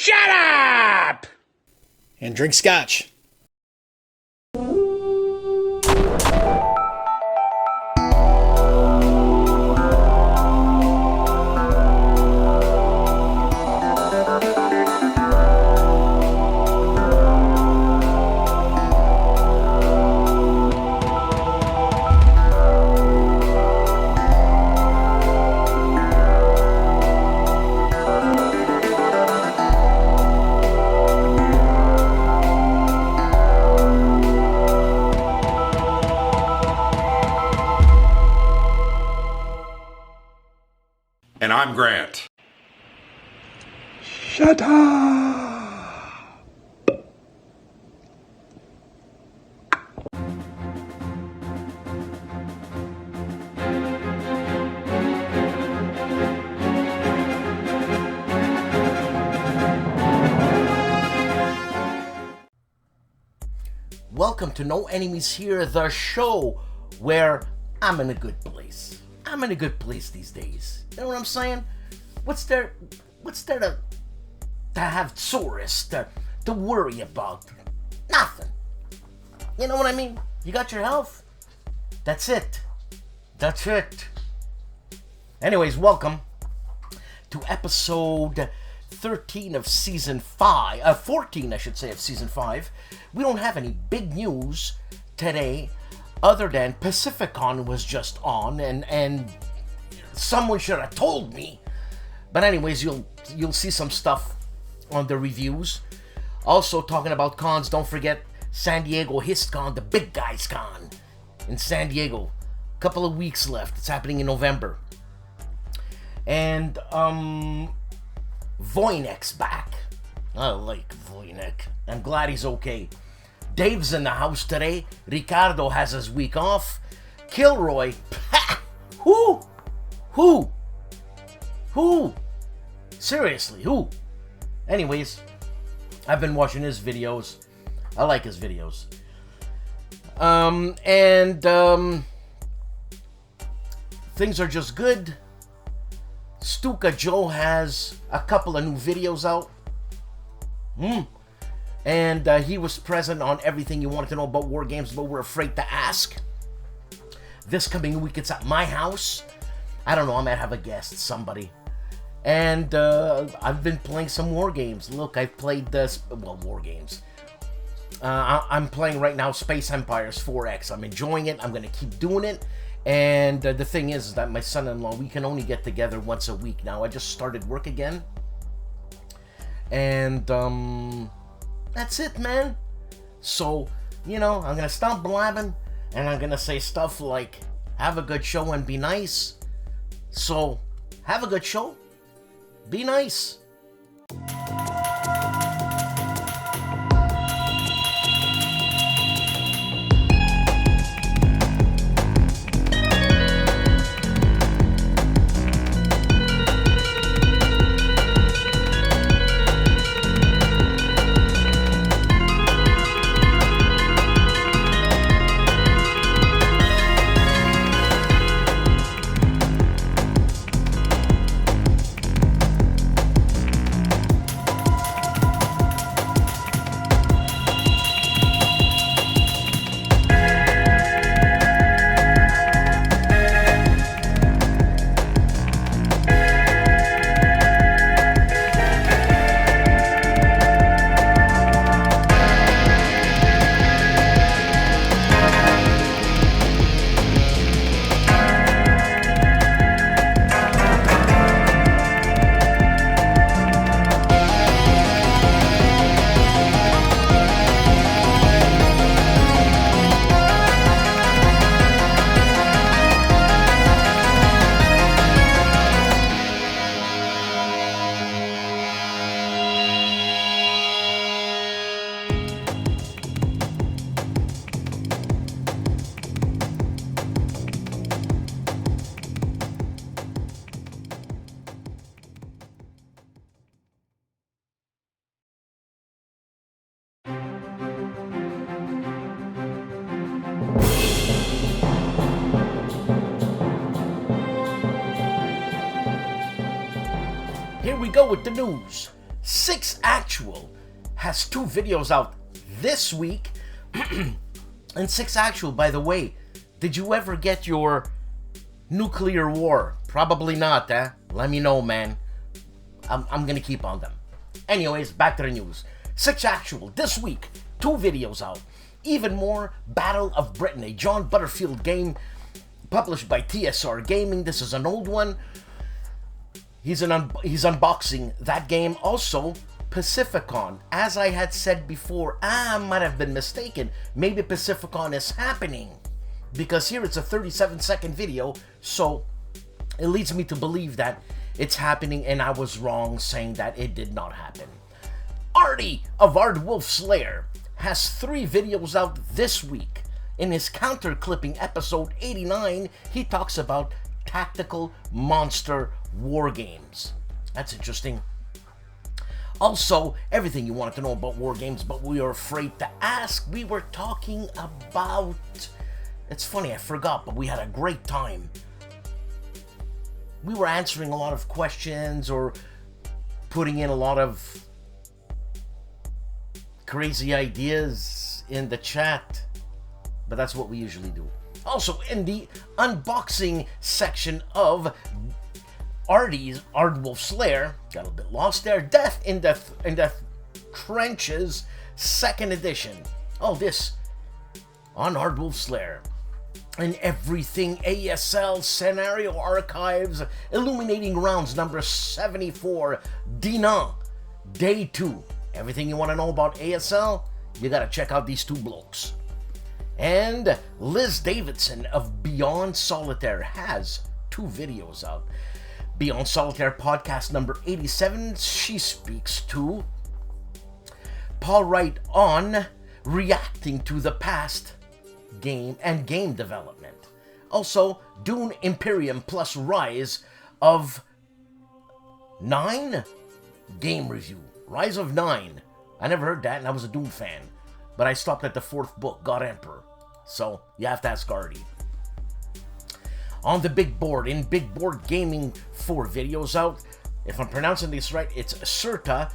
Shut up! And drink scotch. And I'm Grant. Shut up! Welcome to No Enemies Here, the show where I'm in a good place. I'm in a good place these days. You know what I'm saying? What's there to have tourists to worry about? Nothing. You know what I mean? You got your health? That's it. That's it. Anyways, welcome to episode 13 of season 5. 14, I should say, of season 5. We don't have any big news today other than Pacificon was just on and someone should have told me. But anyways, you'll see some stuff on the reviews. Also talking about cons, don't forget San Diego HistCon, the big guys con in San Diego. Couple of weeks left. It's happening in November. And Wojennik's back. I like Wojennik. I'm glad he's okay. Dave's in the house today. Ricardo has his week off. Kilroy. Who? Seriously, who? Anyways, I've been watching his videos. I like his videos. Things are just good. STUKAJOE has a couple of new videos out. And he was present on everything you wanted to know about war games, but were afraid to ask. This coming week, it's at my house. I don't know, I might have a guest, somebody. And I've been playing some war games. Look, I've played war games. I'm playing right now Space Empires 4X. I'm enjoying it. I'm going to keep doing it. And the thing is that my son-in-law, we can only get together once a week now. I just started work again. And that's it, man. So, you know, I'm going to stop blabbing. And I'm going to say stuff like, have a good show and be nice. So, have a good show. Be nice. Here we go with the news. STUKAJOE has 2 videos out this week. And STUKAJOE, by the way, did you ever get your nuclear war? Probably not, eh? Let me know, man. I'm gonna keep on them. Anyways, back to the news. STUKAJOE, this week, 2 videos out. Even more, Battle of Britain, a John Butterfield game published by TSR Gaming. This is an old one. He's unboxing that game. Also, Pacificon. As I had said before, I might have been mistaken. Maybe Pacificon is happening. Because here it's a 37-second video, so it leads me to believe that it's happening, and I was wrong saying that it did not happen. Artie of ARDWULF'S Lair has 3 videos out this week. In his counter-clipping episode 89, he talks about tactical monster war games. That's interesting. Also, everything you wanted to know about war games, but we were afraid to ask. We were talking about... It's funny, I forgot, but we had a great time. We were answering a lot of questions or putting in a lot of crazy ideas in the chat, but that's what we usually do. Also, in the unboxing section of Artie's ARDWULF'S Lair, got a bit lost there, Death in the Trenches 2nd edition. Oh, this on ARDWULF'S Lair. And everything ASL Scenario Archives Illuminating Rounds number 74, Dinan, Day 2. Everything you want to know about ASL, you gotta check out these 2 blokes. And Liz Davidson of Beyond Solitaire has 2 videos out. Beyond Solitaire podcast number 87, she speaks to Paul Wright on reacting to the past game and game development. Also, Dune Imperium plus Rise of 9 game review. Rise of 9. I never heard that, and I was a Dune fan. But I stopped at the 4th book, God Emperor. So, you have to ask Artie. On the big board, in Big Board Gaming, 4 videos out. If I'm pronouncing this right, it's Cirta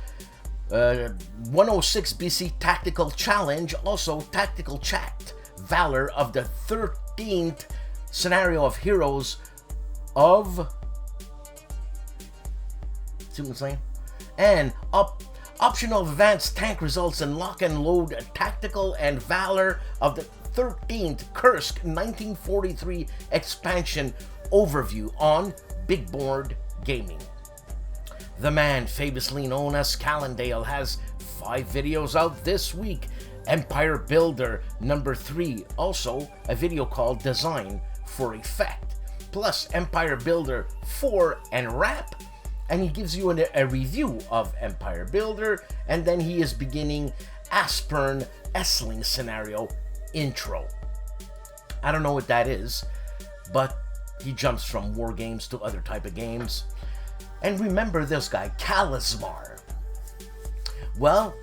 106 BC Tactical Challenge. Also, Tactical Chat. Valor of the 13th Scenario of Heroes of... See what I'm saying? And optional advanced tank results and lock and load tactical and valor of the 13th Kursk 1943 expansion overview on Big Board Gaming. The man famously known as Calandale has 5 videos out this week. Empire Builder number 3, also a video called Design for Effect, plus Empire Builder 4 and Wrap, and he gives you a review of Empire Builder, and then he is beginning Aspern Essling Scenario Intro. I don't know what that is, but he jumps from war games to other type of games. And remember this guy, Kalismar. Well,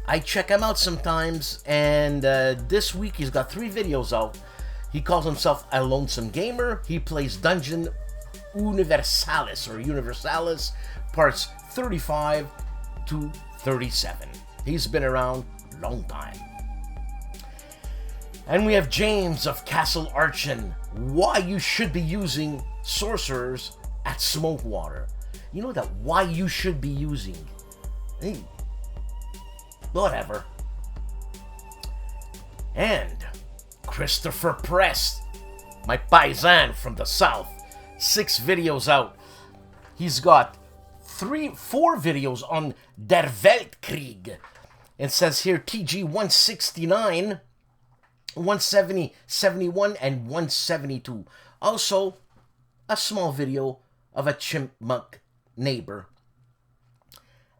I check him out sometimes, and this week he's got 3 videos out. He calls himself a lonesome gamer. He plays Dungeon Universalis parts 35 to 37. He's been around a long time. And we have James of Castle Archon. Why you should be using sorcerers at Smokewater. You know that why you should be using. Hey, whatever. And Christopher Press, my paisan from the south, 6 videos out. He's got 4 videos on Der Weltkrieg. It says here TG 169, 170, 71, and 172. Also, a small video of a chipmunk neighbor.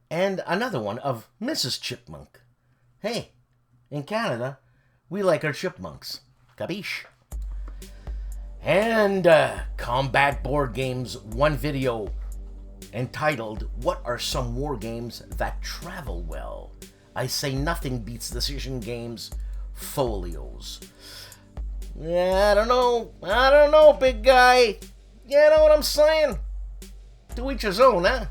And another one of Mrs. Chipmunk. Hey, in Canada, we like our chipmunks. Capiche? And Combat Board Games, 1 video entitled, What Are Some War Games That Travel Well? I say nothing beats Decision Games folios. Yeah, I don't know, big guy. You know what I'm saying? To each his own, huh?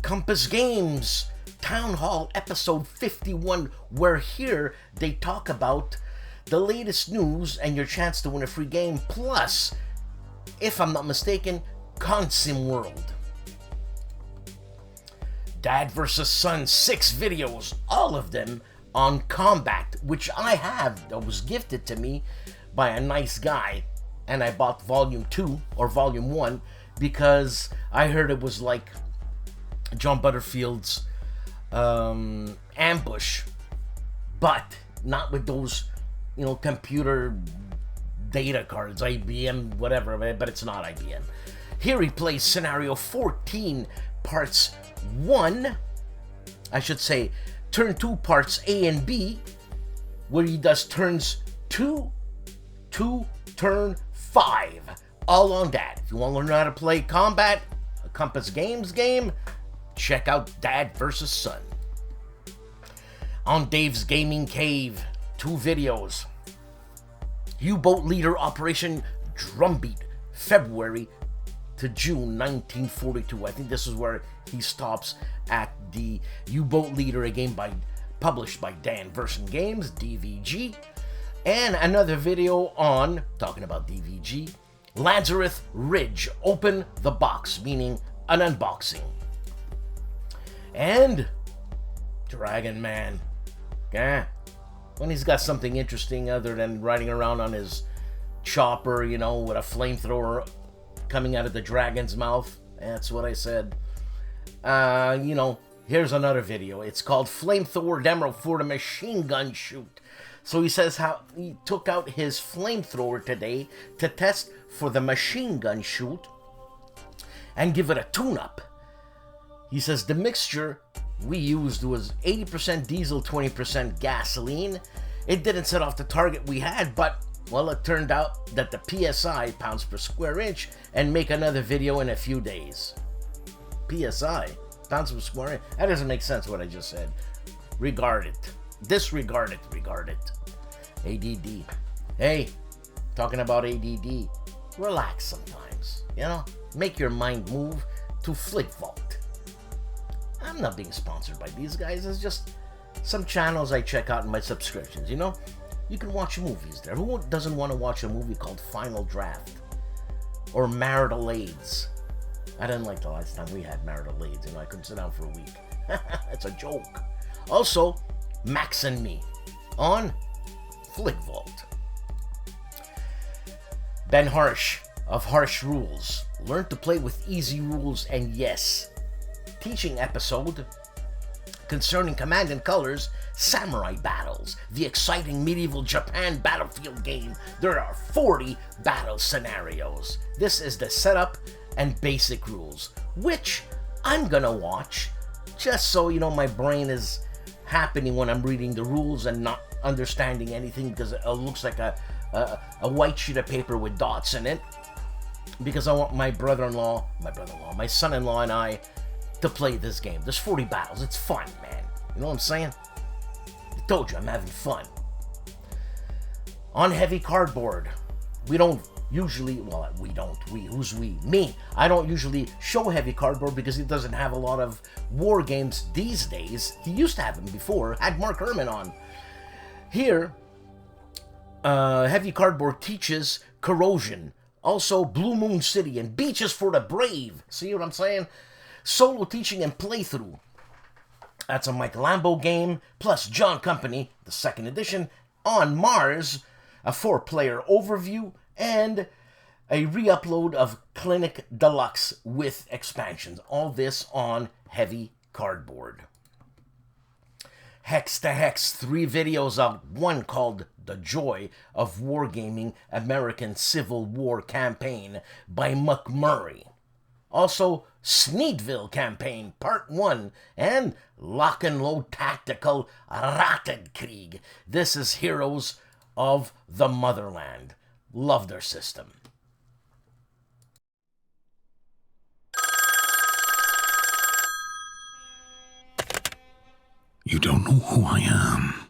Compass Games Town Hall episode 51, where here they talk about the latest news and your chance to win a free game, plus, if I'm not mistaken, Consim World. Dad vs. Son 6 videos, all of them on combat, which I have, that was gifted to me by a nice guy, and I bought volume 2 or volume 1 because I heard it was like John Butterfield's Ambush, but not with those, you know, computer data cards, IBM, whatever, but it's not IBM. Here he plays scenario 14, parts 1, I should say, turn 2 parts A and B, where he does turns 2 to turn 5, all on that. If you want to learn how to play combat, a Compass Games game, check out Dad vs. Son. On Dave's Gaming Cave, 2 videos. U-Boat Leader Operation Drumbeat, February to June 1942. I think this is where he stops at the U-Boat Leader, a game published by Dan Verson Games, DVG. And another video on, talking about DVG, Lazarus Ridge, Open the Box, meaning an unboxing. And Dragon Man. Yeah. When he's got something interesting other than riding around on his chopper, you know, with a flamethrower coming out of the dragon's mouth. That's what I said. You know, here's another video. It's called Flamethrower Demo for the Machine Gun Shoot. So he says how he took out his flamethrower today to test for the machine gun shoot and give it a tune-up. He says the mixture we used was 80% diesel, 20% gasoline. It didn't set off the target we had, but, well, it turned out that the PSI, pounds per square inch, and make another video in a few days. PSI, pounds per square inch? That doesn't make sense what I just said. Regard it. Disregard it. Regard it. ADD. Hey, talking about ADD, relax sometimes, you know? Make your mind move to Flick Vault. I'm not being sponsored by these guys. It's just some channels I check out in my subscriptions, you know? You can watch movies there. Who doesn't want to watch a movie called Final Draft? Or Marital AIDS? I didn't like the last time we had Marital AIDS, you know? I couldn't sit down for a week. It's a joke. Also, Max and Me on Flick Vault. Ben Harsh of Harsh Rules. Learn to play with easy rules, and yes, teaching episode concerning Command and Colors Samurai Battles, the exciting medieval Japan battlefield game. There are 40 battle scenarios. This is the setup and basic rules, which I'm gonna watch just so, you know, my brain is happening when I'm reading the rules and not understanding anything, because it looks like a white sheet of paper with dots in it, because I want my my son-in-law and I to play this game. There's 40 battles. It's fun, man. You know what I'm saying? I told you, I'm having fun. On heavy cardboard, we don't usually, well, who's we? Me. I don't usually show heavy cardboard because he doesn't have a lot of war games these days. He used to have them before. Had Mark Herman on. Here, heavy cardboard teaches corrosion. Also, Blue Moon City and Beaches for the Brave. See what I'm saying? Solo teaching and playthrough. That's a Mike Lambo game, plus John Company, the 2nd edition, on Mars, a 4-player overview, and a re-upload of Clinic Deluxe with expansions. All this on heavy cardboard. Hex to Hex, 3 videos out. One called The Joy of Wargaming American Civil War Campaign by McMurray. Also, Sneedville Campaign Part 1 and Lock and Load Tactical Rattenkrieg. This is Heroes of the Motherland. Love their system. You don't know who I am,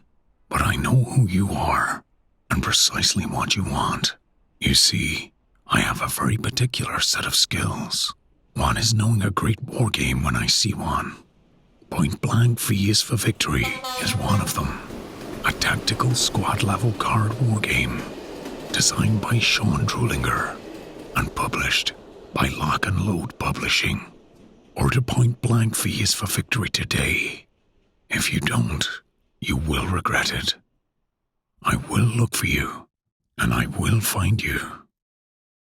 but I know who you are, and precisely what you want. You see, I have a very particular set of skills. One is knowing a great war game when I see one. Point Blank V is for Victory is one of them. A tactical squad-level card war game, designed by Sean Drulinger and published by Lock and Load Publishing. Order Point Blank V is for Victory today. If you don't, you will regret it. I will look for you, and I will find you.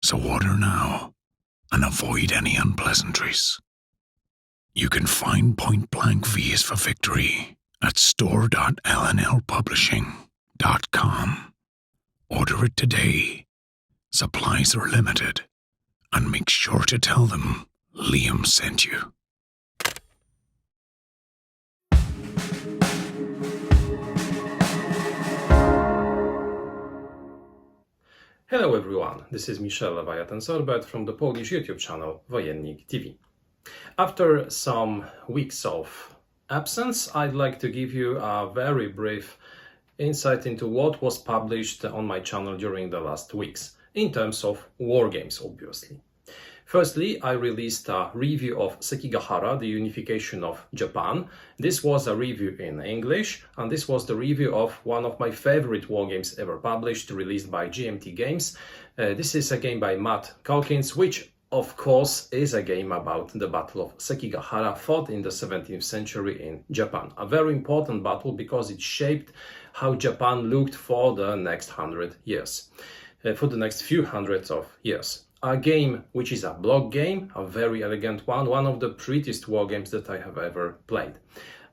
So order now, and avoid any unpleasantries. You can find Point Blank V is for Victory at store.lnlpublishing.com. Order it today. Supplies are limited, and make sure to tell them Liam sent you. Hello everyone, this is Michel Leviathan-Sorbet from the Polish YouTube channel Wojennik TV. After some weeks of absence, I'd like to give you a very brief insight into what was published on my channel during the last weeks, in terms of war games, obviously. Firstly, I released a review of Sekigahara, the Unification of Japan. This was a review in English, and this was the review of one of my favorite war games ever published, released by GMT Games. This is a game by Matt Calkins, which of course is a game about the Battle of Sekigahara, fought in the 17th century in Japan. A very important battle because it shaped how Japan looked for the next 100 years, for the next few hundreds of years. A game which is a block game, a very elegant one of the prettiest war games that I have ever played.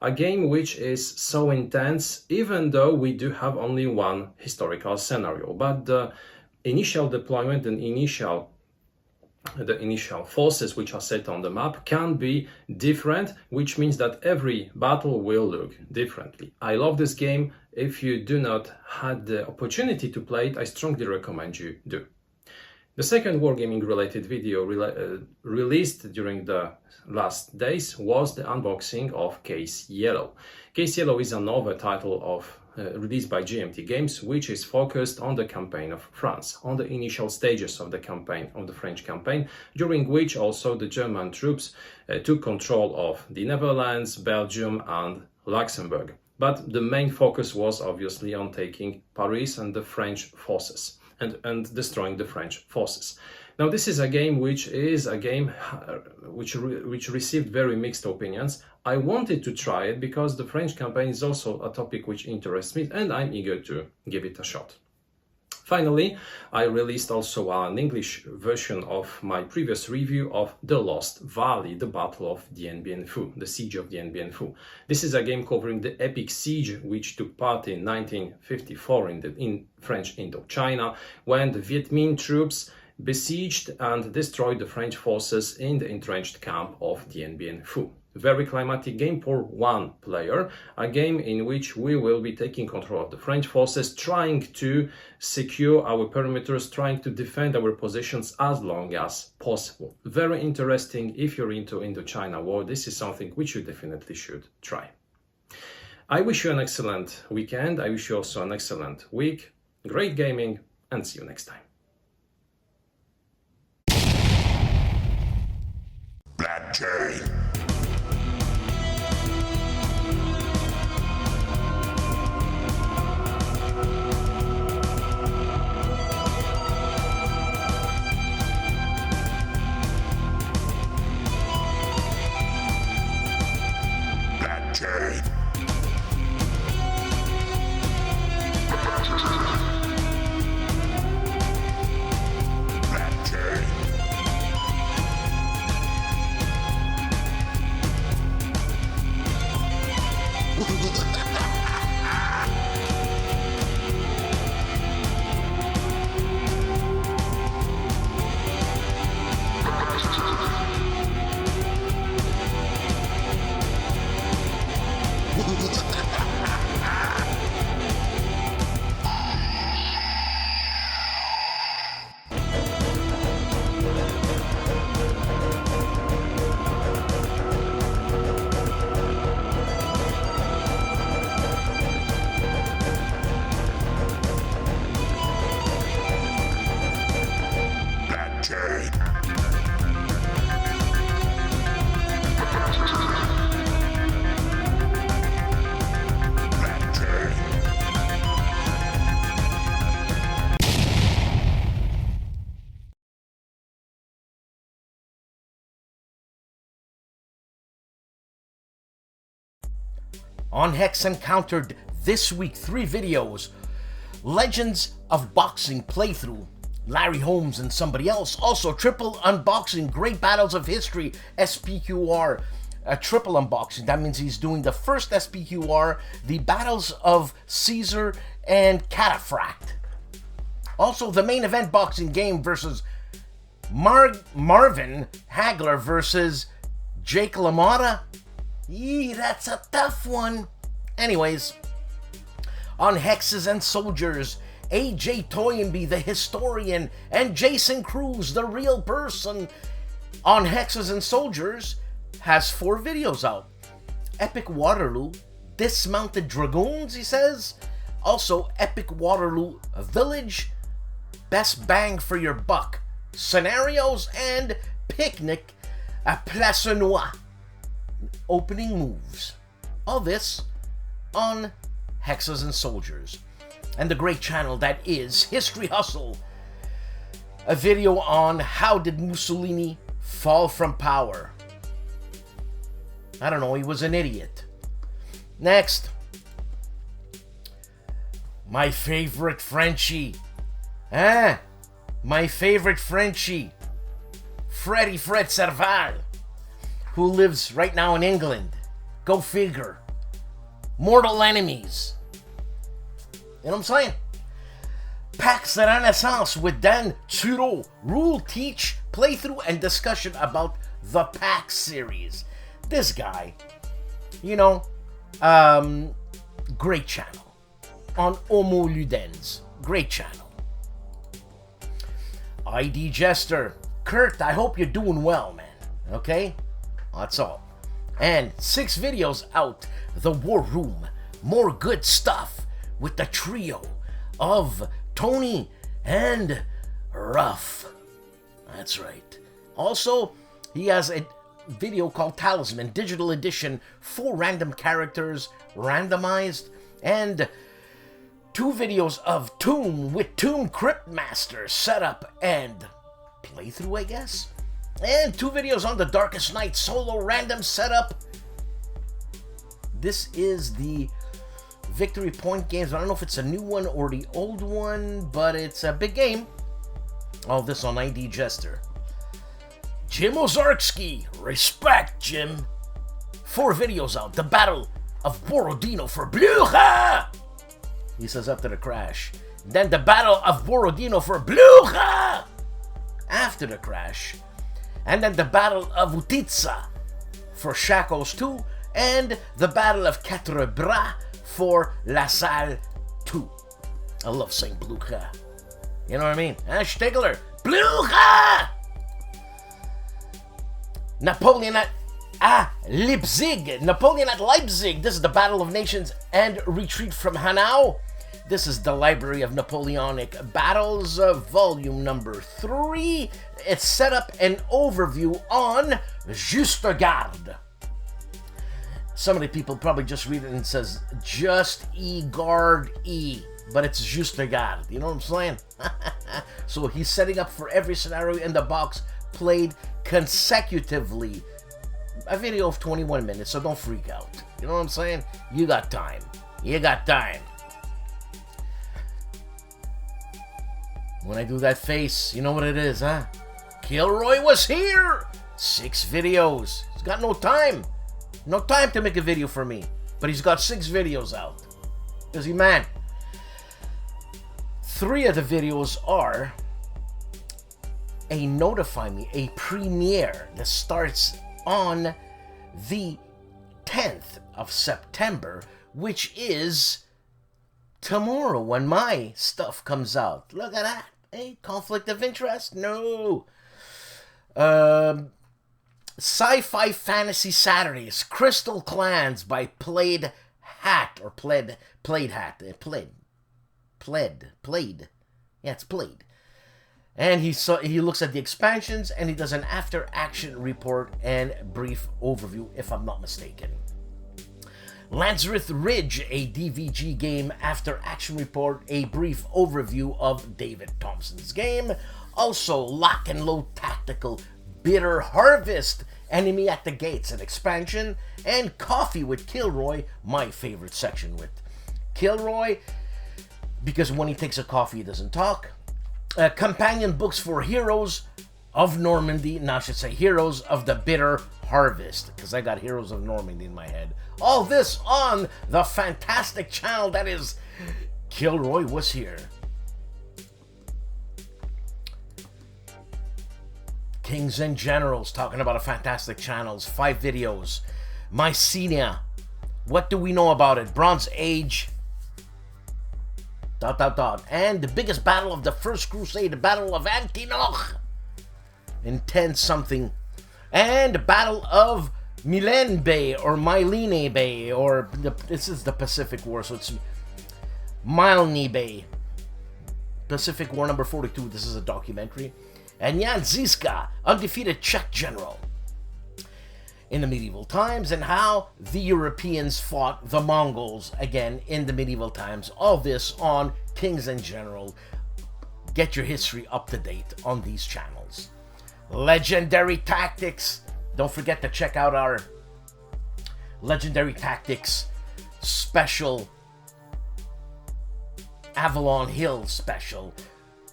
A game which is so intense, even though we do have only one historical scenario, but the initial deployment and the initial forces which are set on the map can be different, which means that every battle will look differently. I love this game. If you do not had the opportunity to play it, I strongly recommend you do. The second wargaming related video released during the last days was the unboxing of Case Yellow. Case Yellow is a novel title released by GMT Games, which is focused on the campaign of France, on the initial stages of the campaign, of the French campaign, during which also the German troops took control of the Netherlands, Belgium and Luxembourg. But the main focus was obviously on taking Paris and the French forces, and destroying the French forces. Now this is a game which received very mixed opinions. I wanted to try it because the French campaign is also a topic which interests me, and I'm eager to give it a shot. Finally, I released also an English version of my previous review of The Lost Valley, the Battle of Dien Bien Phu, the Siege of Dien Bien Phu. This is a game covering the epic siege which took part in 1954 in French Indochina, when the Viet Minh troops besieged and destroyed the French forces in the entrenched camp of Dien Bien Phu. Very climatic game for one player, a game in which we will be taking control of the French forces, trying to secure our perimeters, trying to defend our positions as long as possible. Very interesting. If you're into Indochina war, this is something which you definitely should try. I wish you an excellent weekend. I wish you also an excellent week. Great gaming, and see you next time. Black Jay. On Hex encountered this week 3 videos. Legends of Boxing playthrough, Larry Holmes and somebody else. Also triple unboxing, Great Battles of History, SPQR. A triple unboxing. That means he's doing the first SPQR, the Battles of Caesar and Cataphract. Also the main event boxing game versus Marvin Hagler versus Jake LaMotta. Yee, that's a tough one. Anyways, on Hexes and Soldiers, AJ Toynbee, the historian, and Jason Cruz, the real person, on Hexes and Soldiers, has 4 videos out. Epic Waterloo, Dismounted Dragoons, he says. Also, Epic Waterloo Village, Best Bang for Your Buck, Scenarios, and Picnic at Place Noire. Opening moves. All this on Hexes and Soldiers. And the great channel that is History Hustle. A video on how did Mussolini fall from power. I don't know, he was an idiot. Next. My favorite Frenchie. My favorite Frenchie. Fred Serval. Who lives right now in England. Go figure. Mortal enemies. You know what I'm saying? Pax de Renaissance with Dan Turo. Rule, teach, playthrough, and discussion about the Pax series. This guy, you know, great channel. On Homo Ludens. Great channel. ID Jester. Kurt, I hope you're doing well, man. Okay? That's all. And 6 videos out. The War Room. More good stuff with the trio of Tony and Ruff. That's right. Also, he has a video called Talisman Digital Edition, 4 random characters randomized, and 2 videos of Tomb with Tomb Cryptmaster setup and playthrough, I guess, and 2 videos on the Darkest Night solo random setup. This is the Victory Point games. I don't know if it's a new one or the old one, but it's a big game. All this on ID Jester. Jim Ozarski, respect, Jim. 4 videos out. The Battle of Borodino for Blucha. He says after the crash. Then the Battle of Borodino for Blucha after the crash. And then the Battle of Utitsa for Shackles 2. And the Battle of Quatre Bras for La Salle 2. I love saying Blucha. You know what I mean? Stigler. Blucha! Napoleon at Leipzig. Napoleon at Leipzig. This is the Battle of Nations and Retreat from Hanau. This is the Library of Napoleonic Battles, volume number 3. It's set up an overview on Juste Garde. Some of the people probably just read it and it says Just E Guard E, but it's Juste Garde. You know what I'm saying? So he's setting up for every scenario in the box, played consecutively. A video of 21 minutes, so don't freak out. You know what I'm saying? You got time. You got time. When I do that face, you know what it is, huh? KilRoyWasHere! 6 videos. He's got no time. No time to make a video for me. But he's got 6 videos out. Busy man. 3 of the videos are a Notify Me, a premiere that starts on the 10th of September, which is tomorrow when my stuff comes out. Look at that. Hey, conflict of interest? No. Sci-Fi Fantasy Saturdays, Crystal Clans by Played Hat. Yeah, it's Played. And he looks at the expansions and he does an after-action report and brief overview, if I'm not mistaken. Lazarus Ridge, a DVG game after-action report, a brief overview of David Thompson's game. Also, Lock and Load Tactical, Bitter Harvest, Enemy at the Gates, an expansion, and Coffee with Kilroy, my favorite section with Kilroy, because when he takes a coffee, he doesn't talk. Companion books for Heroes of Normandy, now I should say Heroes of the Bitter Harvest, because I got Heroes of Normandy in my head. All this on the fantastic channel that is KilRoyWasHere. Kings and Generals, talking about a fantastic channels, 5 videos. Mycenae, what do we know about it? Bronze Age, ... And the biggest battle of the First Crusade, the Battle of Antinoch, in 10 something. And the Battle of Milen Bay, or Mylene Bay, or this is the Pacific War, so it's Milne Bay. Pacific War number 42, this is a documentary. And Jan Žižka, undefeated Czech general in the medieval times, and how the Europeans fought the Mongols again in the medieval times. All this on Kings and General. Get your history up to date on these channels. Legendary Tactics. Don't forget to check out our Legendary Tactics special, Avalon Hill special,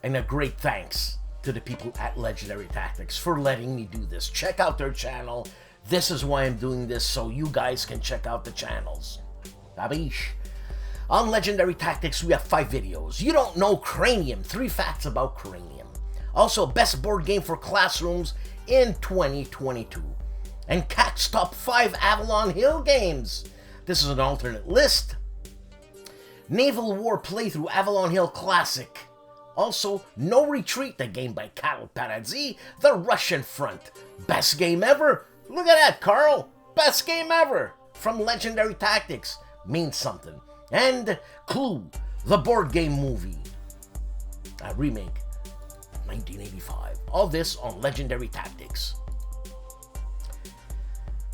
and a great thanks to the people at Legendary Tactics for letting me do this. Check out their channel. This is why I'm doing this, so you guys can check out the channels. Babish. On Legendary Tactics, we have 5 videos. You don't know Cranium, 3 facts about Cranium. Also, best board game for classrooms in 2022. And Cat's top 5 Avalon Hill games. This is an alternate list. Naval War playthrough Avalon Hill Classic. Also, No Retreat, the game by Karol Paradzi, The Russian Front. Best game ever. Look at that, Carl. Best game ever from Legendary Tactics. Means something. And Clue, the board game movie. A remake, 1985. All this on Legendary Tactics.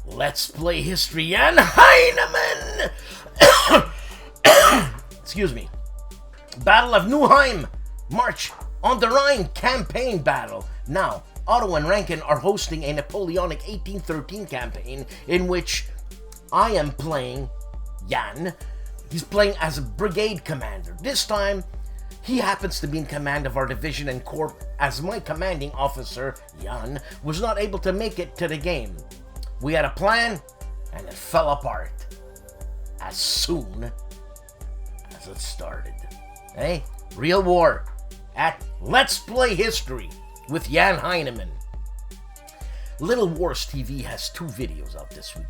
Let's Play History and Heinemann! Excuse me. Battle of Neuheim, March on the Rhine campaign battle. Now, Otto and Rankin are hosting a Napoleonic 1813 campaign in which I am playing Jan. He's playing as a brigade commander. This time, he happens to be in command of our division and corps, as my commanding officer, Jan, was not able to make it to the game. We had a plan, and it fell apart as soon as it started. Hey, real war at Let's Play History with Jan Heinemann. Little Wars TV has 2 videos out this week.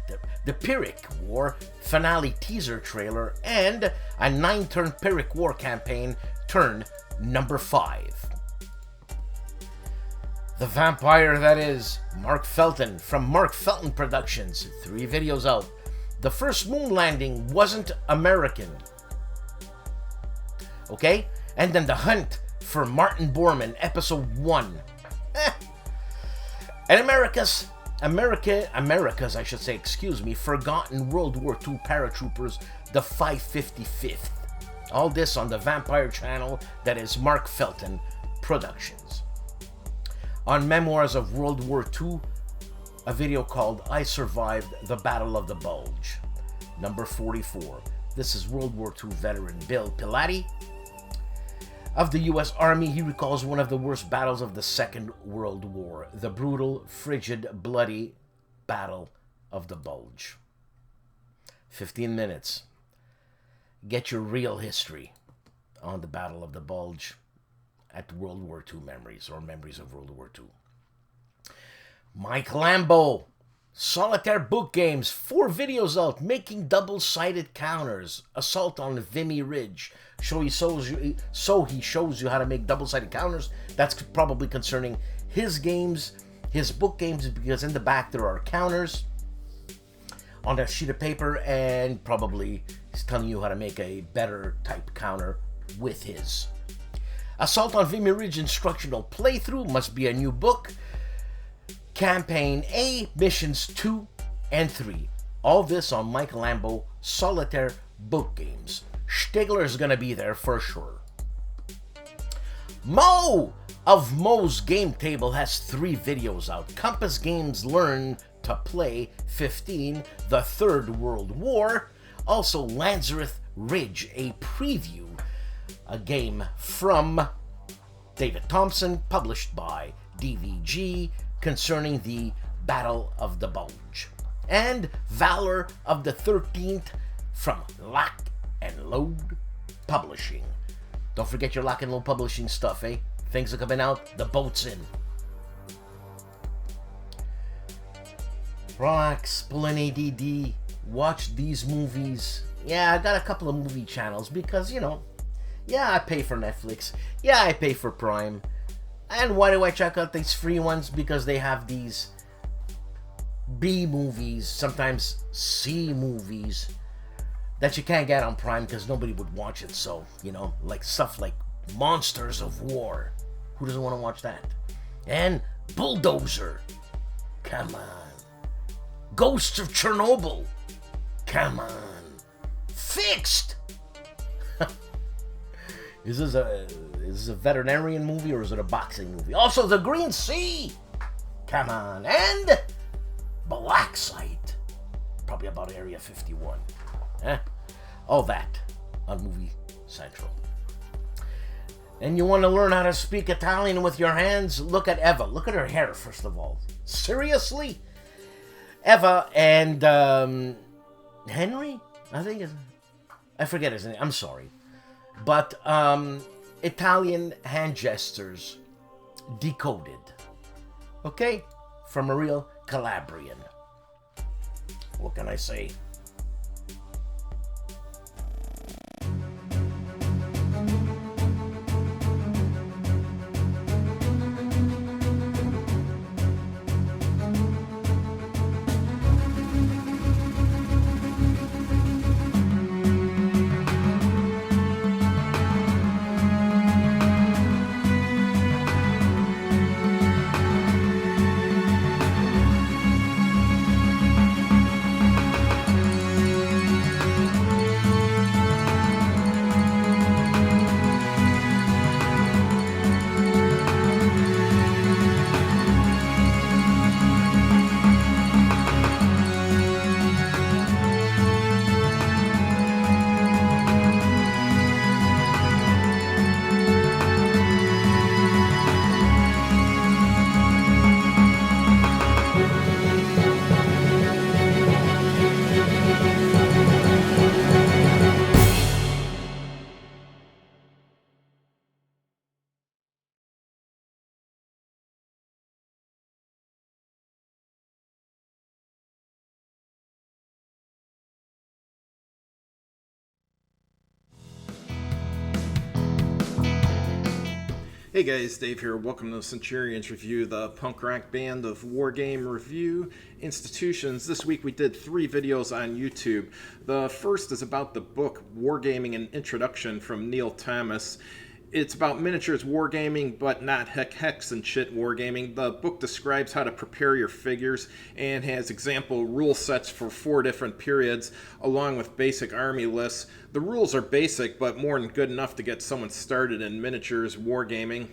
The Pyrrhic War finale teaser trailer and a 9-turn Pyrrhic War campaign turn number 5. The vampire that is Mark Felton from Mark Felton Productions. 3 videos out. The first moon landing wasn't American. Okay? And then The Hunt for Martin Bormann, episode 1. And America's, I should say, excuse me, forgotten World War II paratroopers, the 555th. All this on the Vampire channel that is Mark Felton Productions. On Memoirs of World War II, a video called I Survived the Battle of the Bulge, number 44. This is World War II veteran Bill Pilati. Of the U.S. Army, he recalls one of the worst battles of the Second World War, the brutal, frigid, bloody Battle of the Bulge. 15 minutes. Get your real history on the Battle of the Bulge at World War II memories, or memories of World War II. Mike Lambo, Solitaire book games, 4 videos out, making double-sided counters, Assault on Vimy Ridge. So he shows you how to make double-sided counters. That's probably concerning his games, his book games, because in the back there are counters on a sheet of paper, and probably he's telling you how to make a better type counter with his. Assault on Vimy Ridge instructional playthrough must be a new book. Campaign A, missions 2 and 3. All this on Mike Lambo Solitaire book games. Stigler's gonna be there for sure. Mo of Mo's Game Table has 3 videos out. Compass Games Learn to Play 15, The Third World War. Also, Lazarus Ridge, a preview, a game from David Thompson, published by DVG, concerning the Battle of the Bulge. And Valor of the 13th from Lock and Load Publishing. Don't forget your Lock and Load Publishing stuff, eh? Things are coming out, the boat's in. Relax, pull an ADD, watch these movies. Yeah, I got a couple of movie channels because, you know, yeah, I pay for Netflix. Yeah, I pay for Prime. And why do I check out these free ones? Because they have these B movies, sometimes C movies, that you can't get on Prime because nobody would watch it. So, you know, like stuff like Monsters of War. Who doesn't want to watch that? And Bulldozer. Come on. Ghosts of Chernobyl. Come on. Fixed. Is this a veterinarian movie or is it a boxing movie? Also, The Green Sea. Come on. And Black Site. Probably about Area 51. All that on Movie Central. And you want to learn how to speak Italian with your hands? Look at Eva. Look at her hair, first of all. Seriously? Eva and Henry? I forget his name. I'm sorry. But Italian hand gestures decoded. Okay? From a real Calabrian. What can I say? Hey guys, Dave here. Welcome to Centurions Review, the punk rock band of wargame review institutions. This week we did 3 videos on YouTube. The first is about the book Wargaming: An Introduction from Neil Thomas. It's about miniatures wargaming, but not hex and shit wargaming. The book describes how to prepare your figures and has example rule sets for 4 different periods, along with basic army lists. The rules are basic, but more than good enough to get someone started in miniatures wargaming.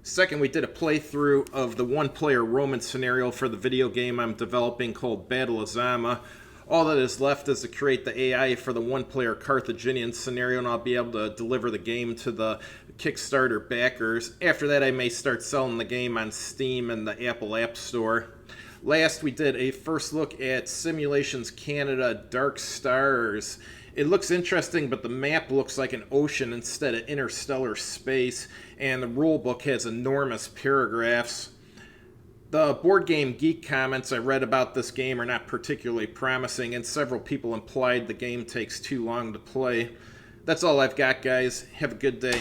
Second, we did a playthrough of the one-player Roman scenario for the video game I'm developing called Battle of Zama. All that is left is to create the AI for the one-player Carthaginian scenario, and I'll be able to deliver the game to the Kickstarter backers. After that, I may start selling the game on Steam and the Apple App Store. Last, we did a first look at Simulations Canada Dark Stars. It looks interesting, but the map looks like an ocean instead of interstellar space, and the rulebook has enormous paragraphs. The board game GEEK comments I read about this game are not particularly promising, and several people implied the game takes too long to play. That's all I've got, guys. Have a good day.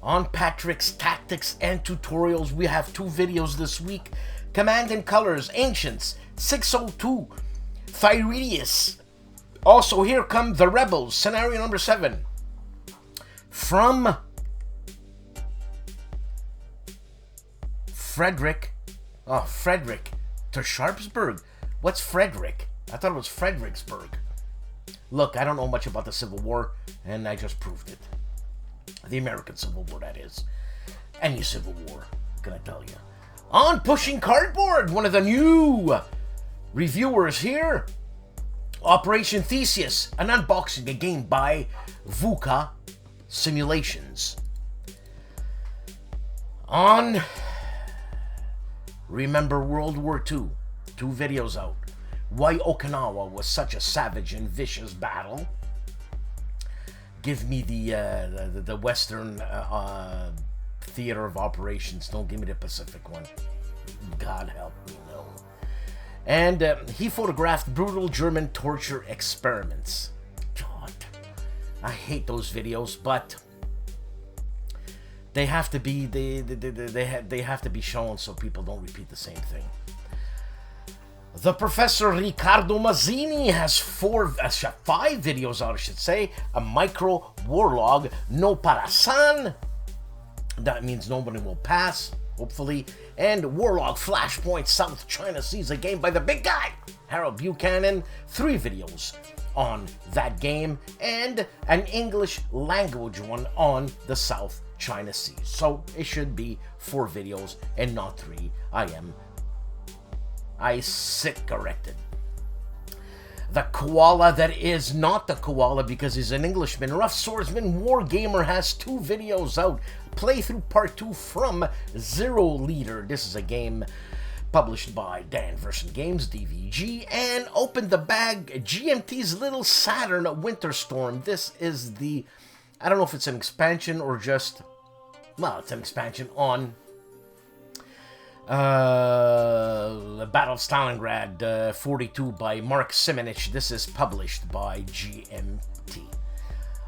On Patrick's Tactics and Tutorials, we have 2 videos this week. Command and Colors, Ancients, 602, Thyreus. Also, here come the Rebels, scenario number 7. From Frederick to Sharpsburg. What's Frederick? I thought it was Fredericksburg. Look, I don't know much about the Civil War, and I just proved it. The American Civil War, that is. Any Civil War, can I tell you. On Pushing Cardboard, one of the new reviewers here. Operation Theseus, an unboxing, a game by VUCA Simulations. On Remember World War II, 2 videos out. Why Okinawa was such a savage and vicious battle. Give me the Western theater of operations. Don't give me the Pacific one. God help me, no. And he photographed brutal German torture experiments. God, I hate those videos, but they have to be they have to be shown so people don't repeat the same thing. The Professor Riccardo Mazzini has 5 videos out, I should say. A micro warlog, no parasan. That means nobody will pass, hopefully. And Warlog Flashpoint South China Seas, a game by the big guy, Harold Buchanan. 3 videos on that game, and an English language one on the South China Seas. So it should be 4 videos and not 3. I sit corrected. The koala that is not the koala because he's an Englishman. Rough Swordsman Wargamer has 2 videos out. Playthrough part 2 from Zero Leader. This is a game published by Dan Version Games, DVG. And Open the Bag, GMT's Little Saturn Winter Storm. This is the, I don't know if it's an expansion or just, well, it's an expansion on Battle of Stalingrad 42 by Mark Simonich. This is published by GMT.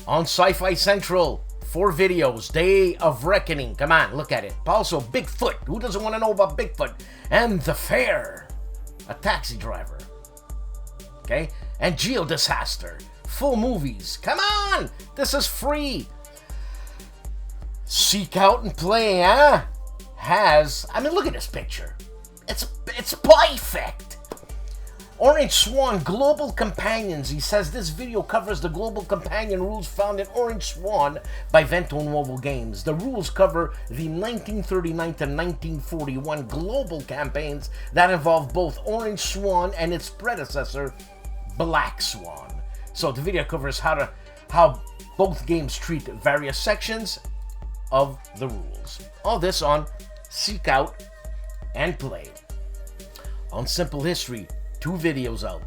On Sci-Fi Central, 4 videos. Day of Reckoning. Come on, look at it. Also, Bigfoot. Who doesn't want to know about Bigfoot? And The Fair. A taxi driver. Okay? And Geodisaster. Full movies. Come on! This is free. Seek Out and Play, huh? I mean, look at this picture. It's perfect. Orange Swan Global Companions. He says this video covers the global companion rules found in Orange Swan by Vento Nuovo Games. The rules cover the 1939 to 1941 global campaigns that involve both Orange Swan and its predecessor, Black Swan. So the video covers how both games treat various sections of the rules. All this on Seek Out and Play. On Simple History, 2 videos out.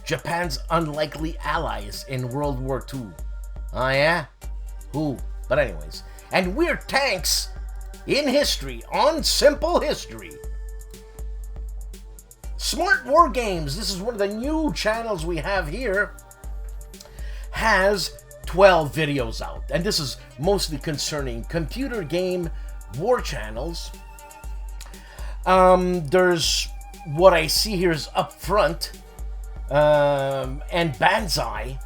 Japan's unlikely allies in World War II. Oh yeah? Who? But anyways. And Weird Tanks in History on Simple History. Smart War Games, this is one of the new channels we have here, has 12 videos out. And this is mostly concerning computer game war channels. There's what I see here is Up Front and Banzai.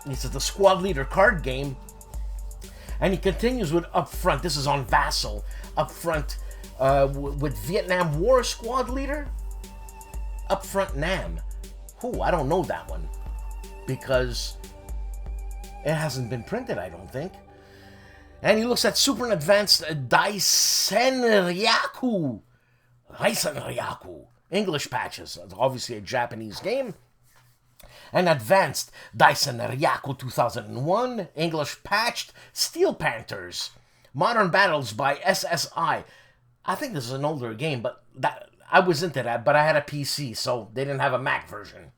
This is the Squad Leader card game. And he continues with Up Front. This is on Vassal. Up Front with Vietnam War Squad Leader. Up Front Nam. Who? I don't know that one. Because it hasn't been printed, I don't think. And he looks at Super and Advanced Daisenryaku. English patches. It's obviously a Japanese game. And Advanced Daisenryaku 2001. English patched. Steel Panthers. Modern Battles by SSI. I think this is an older game, but I was into that, but I had a PC, so they didn't have a Mac version.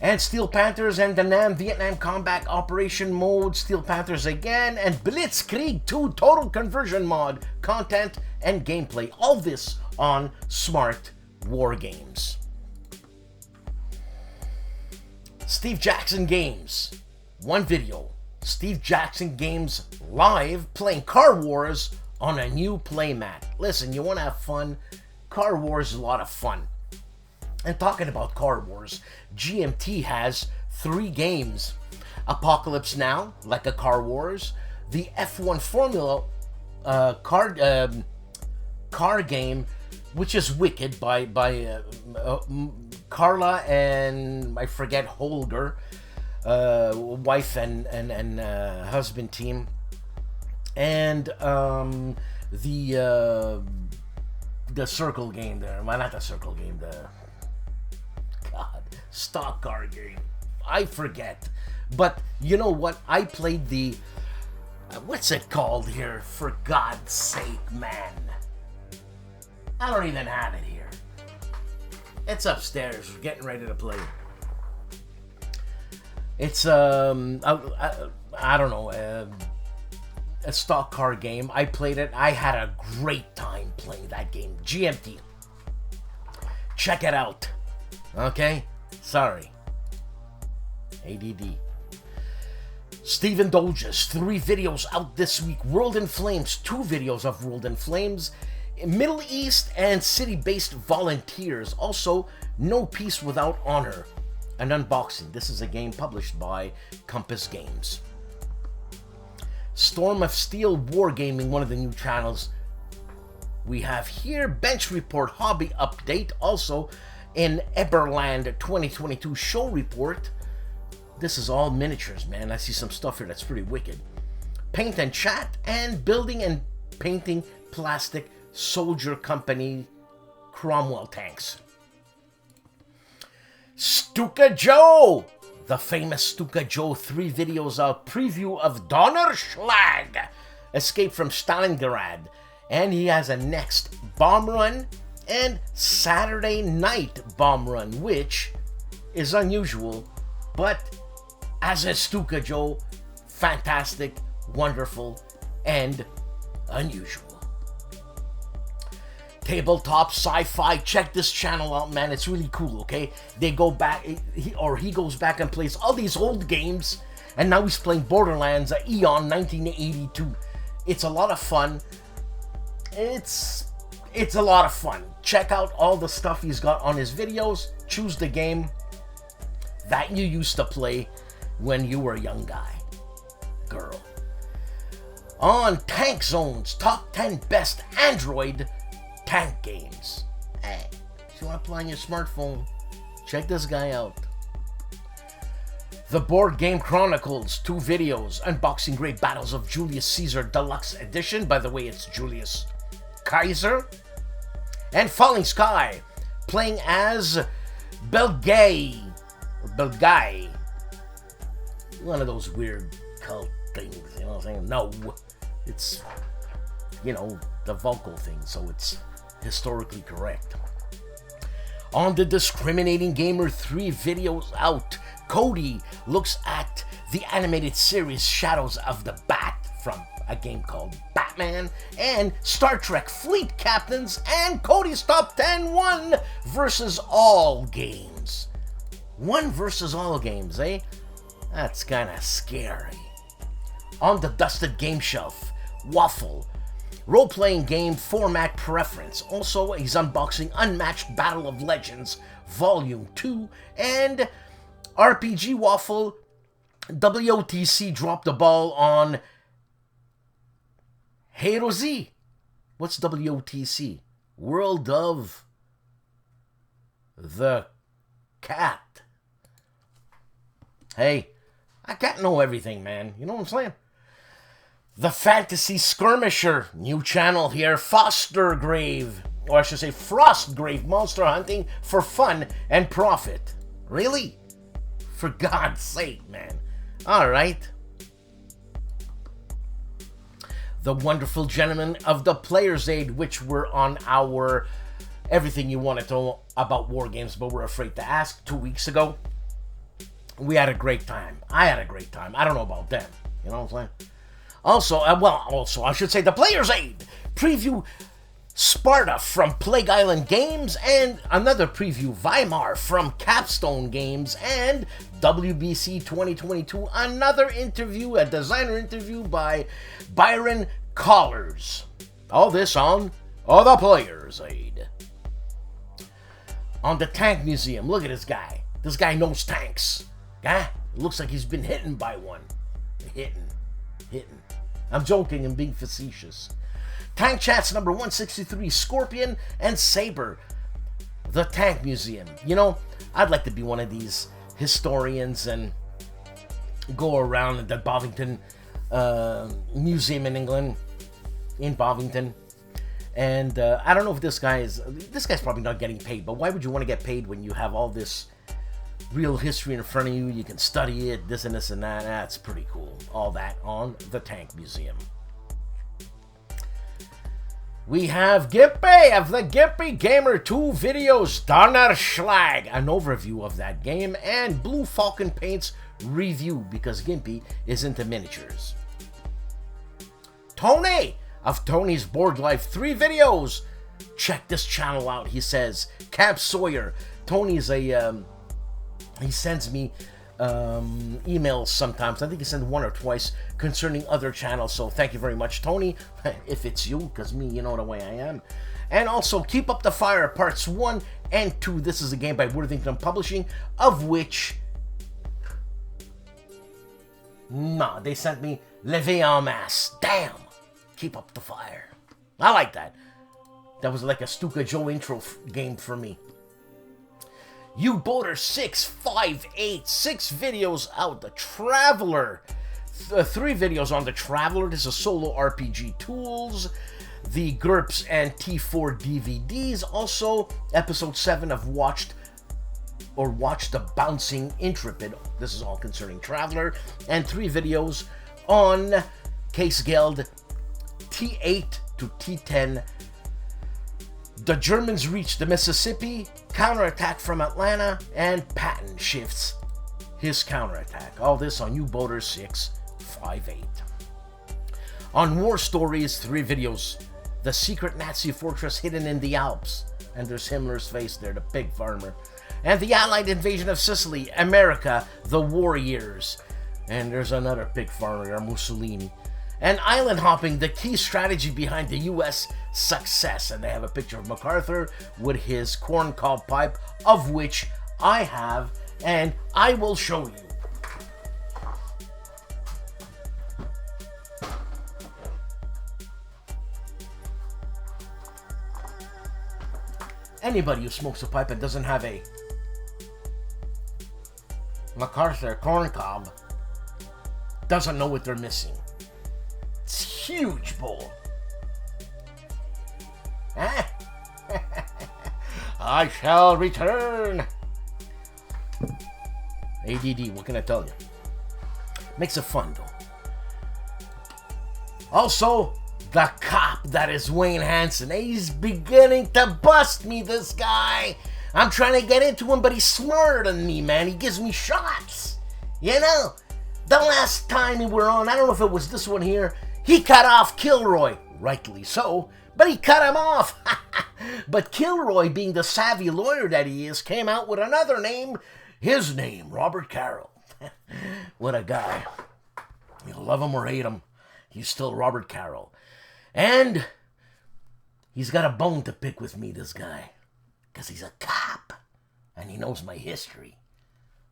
And Steel Panthers and the Nam Vietnam Combat Operation Mode, Steel Panthers again, and Blitzkrig 2 Total Conversion Mod, content and gameplay. All this on Smart War Games. Steve Jackson Games, 1 video, Steve Jackson Games live playing Car Wars on a new playmat. Listen, you want to have fun? Car Wars is a lot of fun. And talking about Car Wars, GMT has 3 games. Apocalypse Now, like a Car Wars. The F1 Formula car game, which is wicked, by Carla and I forget Holger, wife and husband team, and the circle game there. Well, not the circle game. The stock car game. I forget, but you know what? I played the what's it called here? For God's sake, man! I don't even have it here. It's upstairs. We're getting ready to play. It's I don't know, a stock car game. I played it. I had a great time playing that game. GMT. Check it out. Okay? Sorry. ADD. Steven Dolges, 3 videos out this week. World in Flames, 2 videos of World in Flames. Middle East and city-based volunteers. Also, No Peace Without Honor. An unboxing. This is a game published by Compass Games. Storm of Steel Wargaming, one of the new channels we have here. Bench Report Hobby Update. Also, in Eberland 2022 Show Report. This is all miniatures, man. I see some stuff here that's pretty wicked. Paint and Chat, and Building and Painting Plastic Soldier Company Cromwell tanks. STUKAJOE! The famous STUKAJOE, 3 videos out. Preview of Donnerschlag! Escape from Stalingrad. And he has a next bomb run and Saturday night bomb run, which is unusual, but as a STUKAJOE, fantastic, wonderful, and unusual. Tabletop Sci-Fi, check this channel out, man. It's really cool, okay? They go back, he goes back and plays all these old games, and now he's playing Borderlands Eon 1982. It's a lot of fun. It's a lot of fun. Check out all the stuff he's got on his videos. Choose the game that you used to play when you were a young guy, girl. On Tank Zone's Top 10 Best Android Tank Games. Hey, if you want to play on your smartphone, check this guy out. The Board Game Chronicles, 2 videos. Unboxing Great Battles of Julius Caesar Deluxe Edition. By the way, it's Julius Kaiser. And Falling Sky, playing as Bulge. One of those weird cult things, you know what I'm saying? No, it's, you know, the vocal thing, so it's historically correct. On the Discriminating Gamer, 3 videos out. Cody looks at the animated series Shadows of the Bat from a game called Batman, and Star Trek Fleet Captains, and Cody's Top 10 1 versus all games. 1 versus all games, eh? That's kind of scary. On the Dusted Game Shelf, Waffle, role-playing game format preference. Also, he's unboxing Unmatched Battle of Legends Volume 2, and RPG Waffle, WOTC dropped the ball on Hero Z. What's WOTC? World of the Cat. Hey, I can't know everything, man. You know what I'm saying? The Fantasy Skirmisher, new channel here. Fostergrave, or I should say Frostgrave, monster hunting for fun and profit. Really? For God's sake, man. Alright. The Wonderful Gentlemen of the Player's Aid, which were on our Everything You Wanted to Know About War Games But Were Afraid to Ask 2 weeks ago. We had a great time. I had a great time. I don't know about them. You know what I'm saying? Also, I should say the Player's Aid preview Sparta from Plague Island Games, and another preview, Weimar from Capstone Games, and WBC 2022, another interview, a designer interview by Byron Collars. All this on The Player's Aid. On the Tank Museum, look at this guy. This guy knows tanks. It looks like he's been hit by one. Hitting. I'm joking and being facetious. Tank Chats number 163, Scorpion and Saber. The Tank Museum. You know, I'd like to be one of these historians and go around at the Bovington Museum in England, in Bovington. And I don't know if this guy's probably not getting paid, but why would you want to get paid when you have all this real history in front of you? You can study it, this and this and that. That's pretty cool. All that on the Tank Museum. We have GIMPY of the GIMPY Gamer 2 videos, Donnerschlag, an overview of that game, and Blue Falcon Paint's review, because GIMPY is into miniatures. Tony of Tony's Board Life, 3 videos. Check this channel out, he says. Camp Sawyer. Tony's he sends me emails sometimes. I think he sent 1 or twice concerning other channels, so thank you very much, Tony, if it's you, because me, you know the way I am. And also Keep Up the Fire parts 1 and 2. This is a game by Worthington Publishing, of which they sent me Levé en Masse. Damn, Keep Up the Fire. I like that. That was like a STUKAJOE intro game for me. U-Boater 658, 6 videos out. The Traveler, 3 videos on The Traveler. This is solo RPG tools. The GURPS and T4 DVDs. Also, episode 7 of Watch the Bouncing Intrepid. This is all concerning Traveler. And 3 videos on Case Geld T8 to T10. The Germans reach the Mississippi, counterattack from Atlanta, and Patton shifts his counterattack. All this on U-Boater 658. On War Stories, 3 videos. The secret Nazi fortress hidden in the Alps. And there's Himmler's face there, the pig farmer. And the Allied invasion of Sicily, America, the war years. And there's another pig farmer there, Mussolini. And Island Hopping, the key strategy behind the U.S. success. And they have a picture of MacArthur with his corncob pipe, of which I have, and I will show you. Anybody who smokes a pipe and doesn't have a MacArthur corncob doesn't know what they're missing. It's huge bowl. I shall return. ADD, what can I tell you? Makes it fun though. Also, the cop that is Wayne Hansen. He's beginning to bust me, this guy. I'm trying to get into him, but he's smarter than me, man. He gives me shots. You know, the last time we were on, I don't know if it was this one here, he cut off Kilroy, rightly so, but he cut him off. But Kilroy, being the savvy lawyer that he is, came out with another name, his name, Robert Carroll. What a guy. You love him or hate him, he's still Robert Carroll. And he's got a bone to pick with me, this guy, because he's a cop, and he knows my history.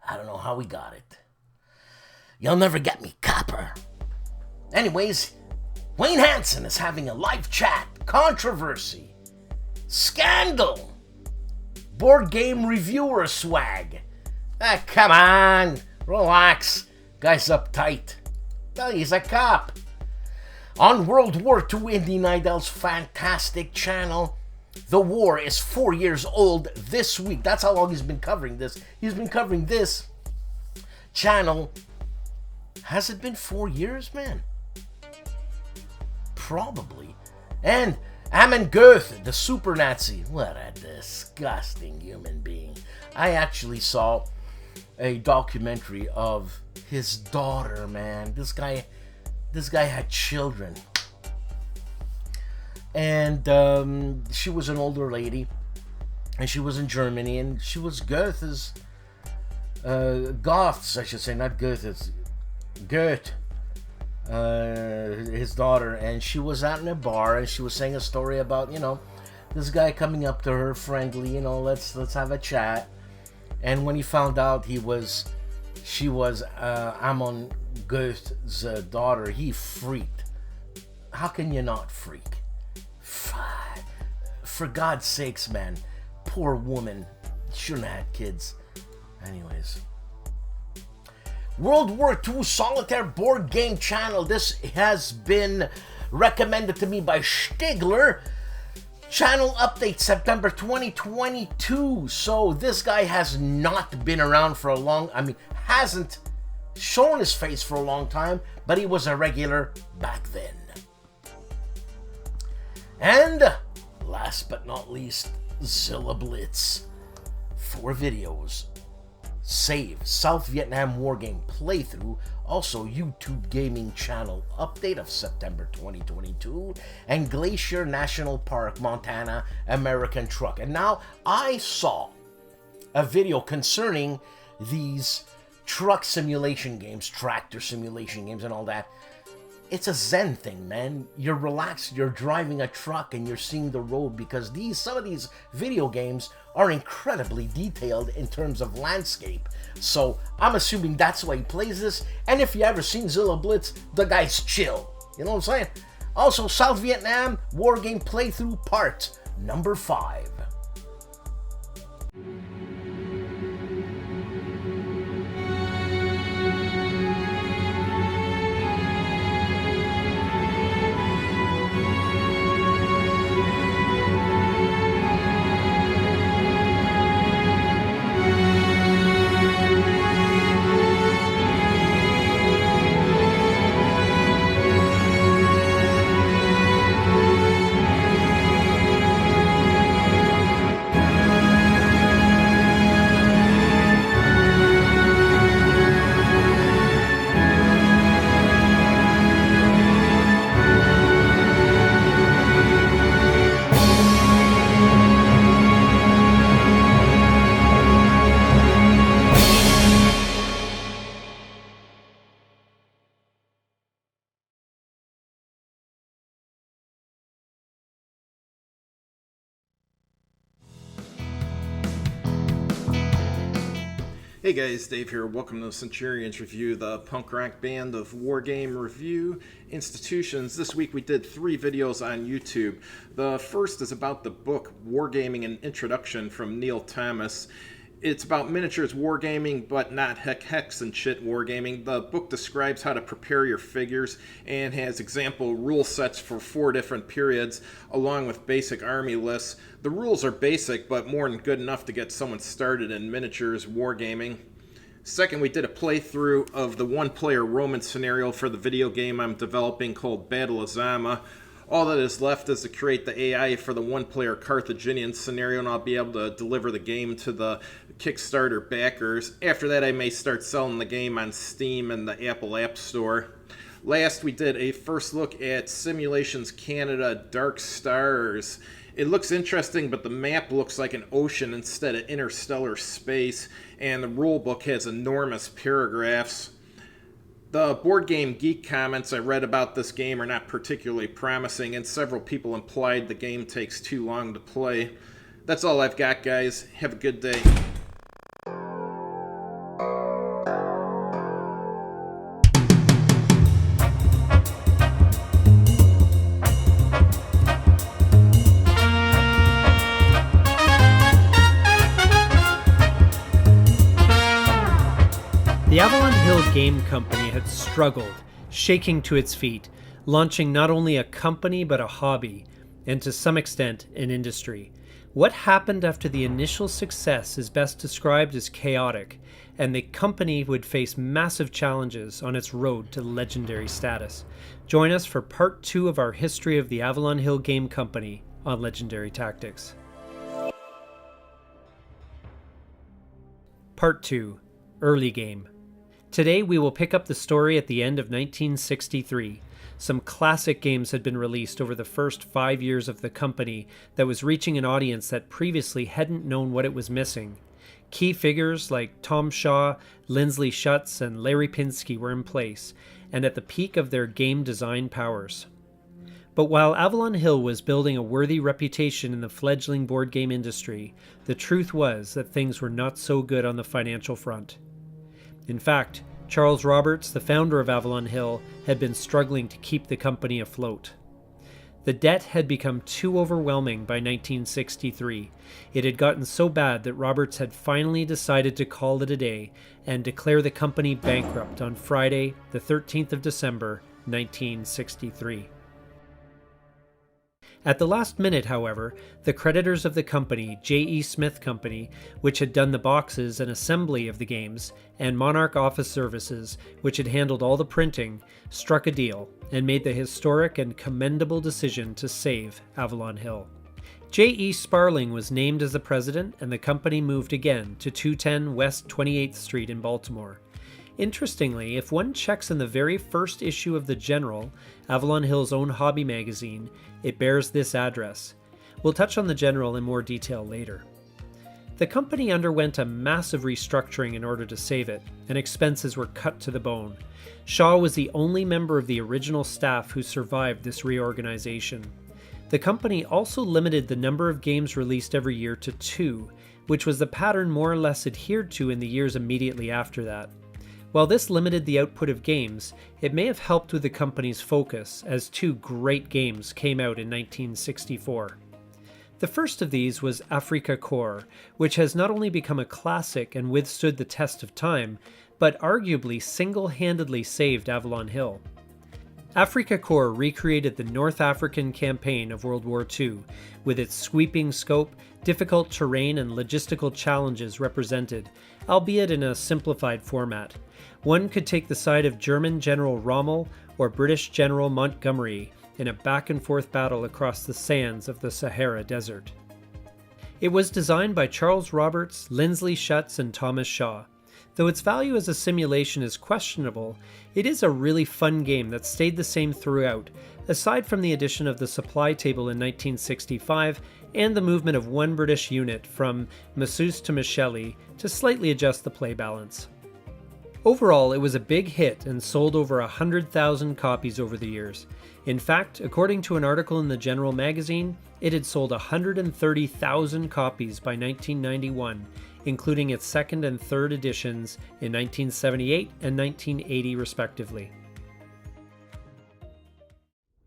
I don't know how he got it. You'll never get me, copper. Anyways, Wayne Hansen is having a live chat, controversy, scandal, board game reviewer swag. Come on, relax. Guy's uptight. Well, he's a cop. On World War II Indie Nidel's fantastic channel, the war is 4 years old this week. That's how long he's been covering this. He's been covering this channel. Has it been 4 years, man? Probably. And Amon Goethe, the super Nazi. What a disgusting human being. I actually saw a documentary of his daughter, man. This guy had children. And she was an older lady, and she was in Germany, and she was Goethe's, Goth's, I should say, not Goethe's, Goethe, his daughter, and she was out in a bar, and she was saying a story about, you know, this guy coming up to her friendly, you know, let's have a chat. And when he found out she was Amon Goethe's daughter, he freaked. How can you not freak? For God's sakes, man. Poor woman. Shouldn't have had kids. Anyways. World War II Solitaire Board Game Channel. This has been recommended to me by Stigler. Channel update September 2022. So this guy has not been around for a long, hasn't shown his face for a long time, but he was a regular back then. And last but not least, Zilla Blitz. 4 videos. Save, South Vietnam Wargame playthrough, also YouTube Gaming Channel update of September 2022, and Glacier National Park, Montana, American Truck. And now I saw a video concerning these truck simulation games, tractor simulation games and all that. It's a zen thing, man. You're relaxed, you're driving a truck and you're seeing the road, because some of these video games are incredibly detailed in terms of landscape. So I'm assuming that's why he plays this. And if you ever seen Zilla Blitz, the guy's chill. You know what I'm saying? Also, South Vietnam Wargame playthrough part number 5. Hey guys, Dave here. Welcome to Centurion's Review, the punk rock band of wargame review institutions. This week we did 3 videos on YouTube. The first is about the book Wargaming: An Introduction from Neil Thomas. It's about miniatures wargaming, but not hex and shit wargaming. The book describes how to prepare your figures and has example rule sets for 4 different periods, along with basic army lists. The rules are basic, but more than good enough to get someone started in miniatures wargaming. Second, we did a playthrough of the 1-player Roman scenario for the video game I'm developing called Battle of Zama. All that is left is to create the AI for the 1-player Carthaginian scenario, and I'll be able to deliver the game to the Kickstarter backers. After that, I may start selling the game on Steam and the Apple App Store. Last, we did a first look at Simulations Canada Dark Stars. It looks interesting, but the map looks like an ocean instead of interstellar space, and the rulebook has enormous paragraphs. The Board Game Geek comments I read about this game are not particularly promising, and several people implied the game takes too long to play. That's all I've got, guys. Have a good day. The Avalon Hill Game Company had struggled, shaking to its feet, launching not only a company but a hobby, and to some extent an industry. What happened after the initial success is best described as chaotic, and the company would face massive challenges on its road to legendary status. Join us for part 2 of our history of the Avalon Hill Game Company on Legendary Tactics. Part 2. Early Game. Today we will pick up the story at the end of 1963. Some classic games had been released over the first 5 years of the company that was reaching an audience that previously hadn't known what it was missing. Key figures like Tom Shaw, Lindsley Schutz, and Larry Pinsky were in place, and at the peak of their game design powers. But while Avalon Hill was building a worthy reputation in the fledgling board game industry, the truth was that things were not so good on the financial front. In fact, Charles Roberts, the founder of Avalon Hill, had been struggling to keep the company afloat. The debt had become too overwhelming by 1963. It had gotten so bad that Roberts had finally decided to call it a day and declare the company bankrupt on Friday, the 13th of December, 1963. At the last minute, however, the creditors of the company, J.E. Smith Company, which had done the boxes and assembly of the games, and Monarch Office Services, which had handled all the printing, struck a deal and made the historic and commendable decision to save Avalon Hill. J.E. Sparling was named as the president, and the company moved again to 210 West 28th Street in Baltimore. Interestingly, if one checks in the very first issue of the General, Avalon Hill's own hobby magazine, it bears this address. We'll touch on the General in more detail later. The company underwent a massive restructuring in order to save it, and expenses were cut to the bone. Shaw was the only member of the original staff who survived this reorganization. The company also limited the number of games released every year to 2, which was the pattern more or less adhered to in the years immediately after that. While this limited the output of games, it may have helped with the company's focus, as 2 great games came out in 1964. The first of these was Afrika Korps, which has not only become a classic and withstood the test of time, but arguably single-handedly saved Avalon Hill. Afrika Korps recreated the North African campaign of World War II, with its sweeping scope, difficult terrain, and logistical challenges represented, albeit in a simplified format. One could take the side of German General Rommel or British General Montgomery in a back-and-forth battle across the sands of the Sahara Desert. It was designed by Charles Roberts, Lindsley Schutz, and Thomas Shaw. Though its value as a simulation is questionable, it is a really fun game that stayed the same throughout, aside from the addition of the supply table in 1965 and the movement of one British unit from Masseuse to Micheli to slightly adjust the play balance. Overall, it was a big hit and sold over 100,000 copies over the years. In fact, according to an article in the General magazine, it had sold 130,000 copies by 1991, including its second and third editions in 1978 and 1980 respectively.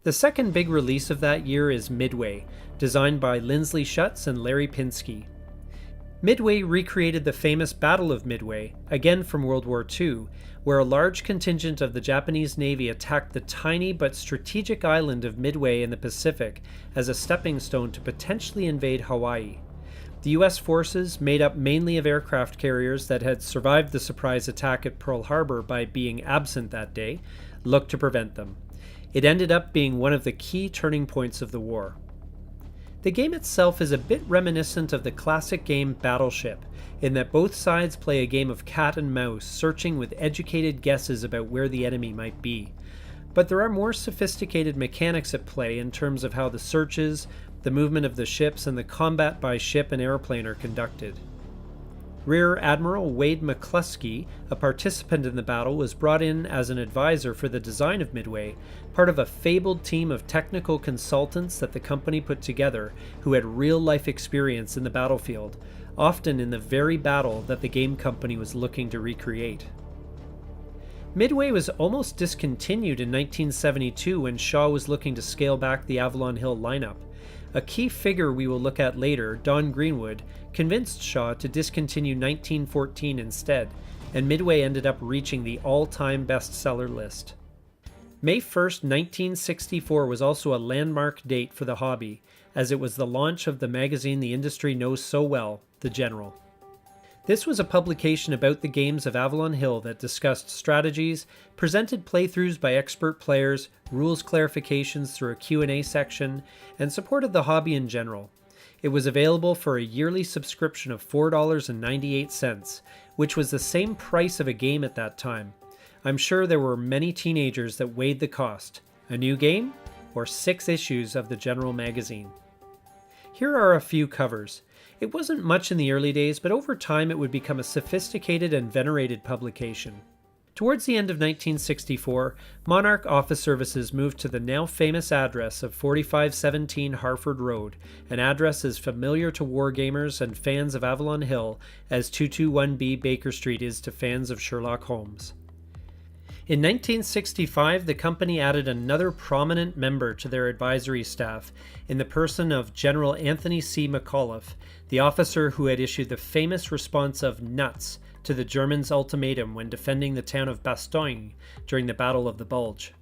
The second big release of that year is Midway, designed by Lindsley Schutz and Larry Pinsky. Midway recreated the famous Battle of Midway, again from World War II, where a large contingent of the Japanese Navy attacked the tiny but strategic island of Midway in the Pacific as a stepping stone to potentially invade Hawaii. The U.S. forces, made up mainly of aircraft carriers that had survived the surprise attack at Pearl Harbor by being absent that day, looked to prevent them. It ended up being one of the key turning points of the war. The game itself is a bit reminiscent of the classic game Battleship, in that both sides play a game of cat and mouse, searching with educated guesses about where the enemy might be. But there are more sophisticated mechanics at play in terms of how the searches, the movement of the ships, and the combat by ship and airplane are conducted. Rear Admiral Wade McCluskey, a participant in the battle, was brought in as an advisor for the design of Midway, part of a fabled team of technical consultants that the company put together who had real-life experience in the battlefield, often in the very battle that the game company was looking to recreate. Midway was almost discontinued in 1972 when Shaw was looking to scale back the Avalon Hill lineup. A key figure we will look at later, Don Greenwood, convinced Shaw to discontinue 1914 instead, and Midway ended up reaching the all-time bestseller list. May 1st, 1964 was also a landmark date for the hobby, as it was the launch of the magazine the industry knows so well, The General. This was a publication about the games of Avalon Hill that discussed strategies, presented playthroughs by expert players, rules clarifications through a Q&A section, and supported the hobby in general. It was available for a yearly subscription of $4.98, which was the same price of a game at that time. I'm sure there were many teenagers that weighed the cost. A new game, or 6 issues of the general magazine. Here are a few covers. It wasn't much in the early days, but over time it would become a sophisticated and venerated publication. Towards the end of 1964, Monarch Office Services moved to the now famous address of 4517 Harford Road, an address as familiar to wargamers and fans of Avalon Hill as 221B Baker Street is to fans of Sherlock Holmes. In 1965, the company added another prominent member to their advisory staff in the person of General Anthony C. McAuliffe, the officer who had issued the famous response of "nuts" to the Germans' ultimatum when defending the town of Bastogne during the Battle of the Bulge.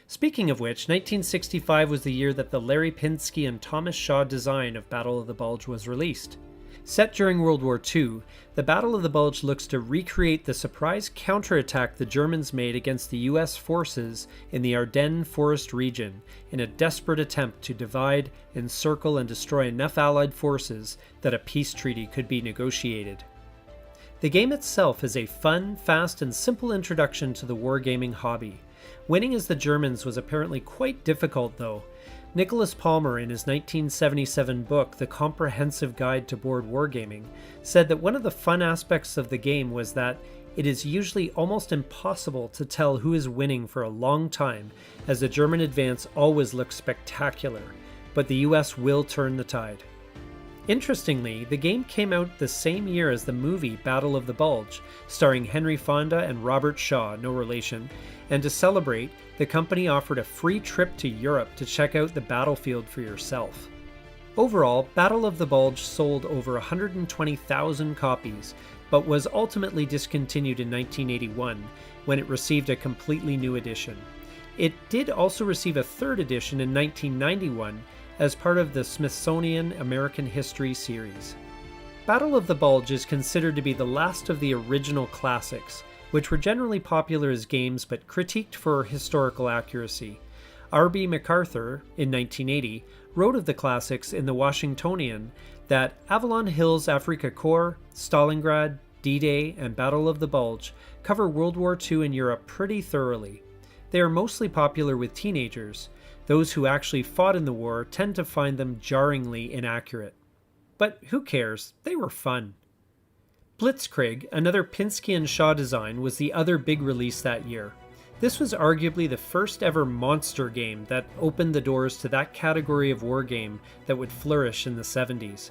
Speaking of which, 1965 was the year that the Larry Pinsky and Thomas Shaw design of Battle of the Bulge was released. Set during World War II, the Battle of the Bulge looks to recreate the surprise counterattack the Germans made against the US forces in the Ardennes Forest region in a desperate attempt to divide, encircle, and destroy enough Allied forces that a peace treaty could be negotiated. The game itself is a fun, fast, and simple introduction to the wargaming hobby. Winning as the Germans was apparently quite difficult though. Nicholas Palmer, in his 1977 book, The Comprehensive Guide to Board Wargaming, said that one of the fun aspects of the game was that it is usually almost impossible to tell who is winning for a long time, as the German advance always looks spectacular, but the US will turn the tide. Interestingly, the game came out the same year as the movie Battle of the Bulge, starring Henry Fonda and Robert Shaw, no relation, and to celebrate, the company offered a free trip to Europe to check out the battlefield for yourself. Overall, Battle of the Bulge sold over 120,000 copies, but was ultimately discontinued in 1981 when it received a completely new edition. It did also receive a third edition in 1991 as part of the Smithsonian American History series. Battle of the Bulge is considered to be the last of the original classics, which were generally popular as games but critiqued for historical accuracy. R.B. MacArthur, in 1980, wrote of the classics in the Washingtonian that Avalon Hill's Afrika Korps, Stalingrad, D-Day, and Battle of the Bulge cover World War II in Europe pretty thoroughly. They are mostly popular with teenagers. Those who actually fought in the war tend to find them jarringly inaccurate. But who cares? They were fun. Blitzkrig, another Pinsky and Shaw design, was the other big release that year. This was arguably the first ever monster game that opened the doors to that category of wargame that would flourish in the 70s.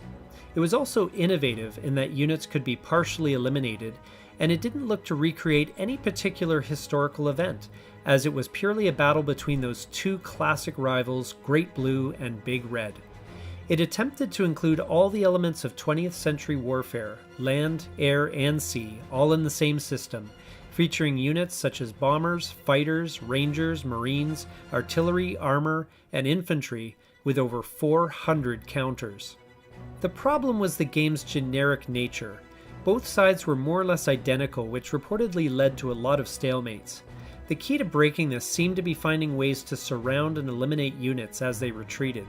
It was also innovative in that units could be partially eliminated, and it didn't look to recreate any particular historical event, as it was purely a battle between those two classic rivals, Great Blue and Big Red. It attempted to include all the elements of 20th century warfare, land, air, and sea, all in the same system, featuring units such as bombers, fighters, rangers, marines, artillery, armor, and infantry, with over 400 counters. The problem was the game's generic nature. Both sides were more or less identical, which reportedly led to a lot of stalemates. The key to breaking this seemed to be finding ways to surround and eliminate units as they retreated.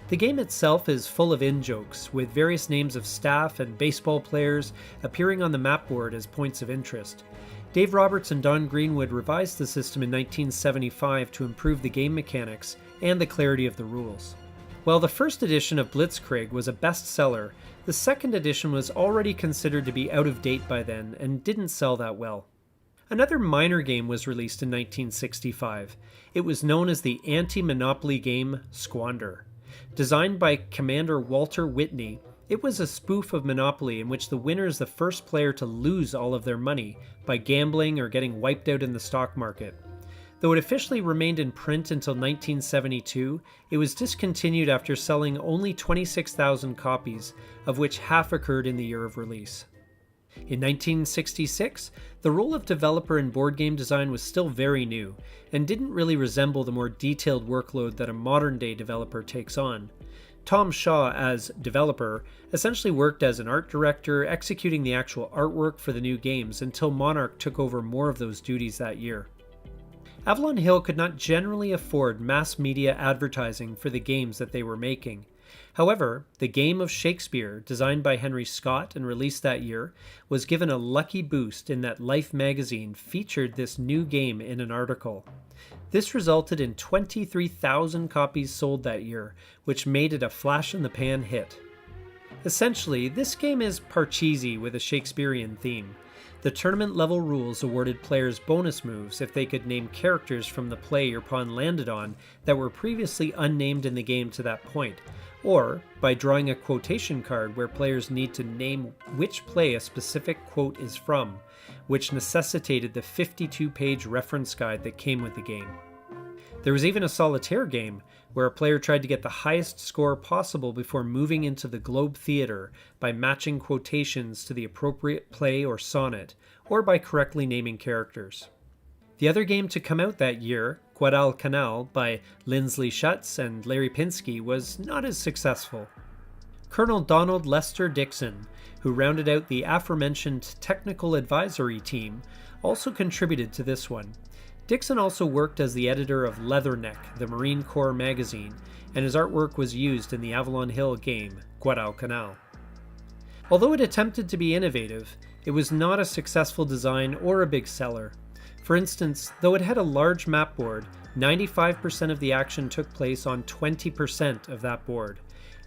The game itself is full of in-jokes, with various names of staff and baseball players appearing on the map board as points of interest. Dave Roberts and Don Greenwood revised the system in 1975 to improve the game mechanics and the clarity of the rules. While the first edition of Blitzkrig was a bestseller, the second edition was already considered to be out of date by then and didn't sell that well. Another minor game was released in 1965. It was known as the anti-monopoly game Squander. Designed by Commander Walter Whitney, it was a spoof of Monopoly in which the winner is the first player to lose all of their money by gambling or getting wiped out in the stock market. Though it officially remained in print until 1972, it was discontinued after selling only 26,000 copies, of which half occurred in the year of release. In 1966, the role of developer in board game design was still very new, and didn't really resemble the more detailed workload that a modern-day developer takes on. Tom Shaw, as developer, essentially worked as an art director, executing the actual artwork for the new games until Monarch took over more of those duties that year. Avalon Hill could not generally afford mass media advertising for the games that they were making. However, the game of Shakespeare, designed by Henry Scott and released that year, was given a lucky boost in that Life magazine featured this new game in an article. This resulted in 23,000 copies sold that year, which made it a flash-in-the-pan hit. Essentially, this game is Parcheesi with a Shakespearean theme. The tournament-level rules awarded players bonus moves if they could name characters from the play your pawn landed on that were previously unnamed in the game to that point, or by drawing a quotation card where players need to name which play a specific quote is from, which necessitated the 52-page reference guide that came with the game. There was even a solitaire game where a player tried to get the highest score possible before moving into the Globe Theatre by matching quotations to the appropriate play or sonnet, or by correctly naming characters. The other game to come out that year, Guadal Canal by Lindsley Schutz and Larry Pinsky, was not as successful. Colonel Donald Lester Dixon, who rounded out the aforementioned technical advisory team, also contributed to this one. Dixon also worked as the editor of Leatherneck, the Marine Corps magazine, and his artwork was used in the Avalon Hill game, Guadal Canal. Although it attempted to be innovative, it was not a successful design or a big seller. For instance, though it had a large map board, 95% of the action took place on 20% of that board.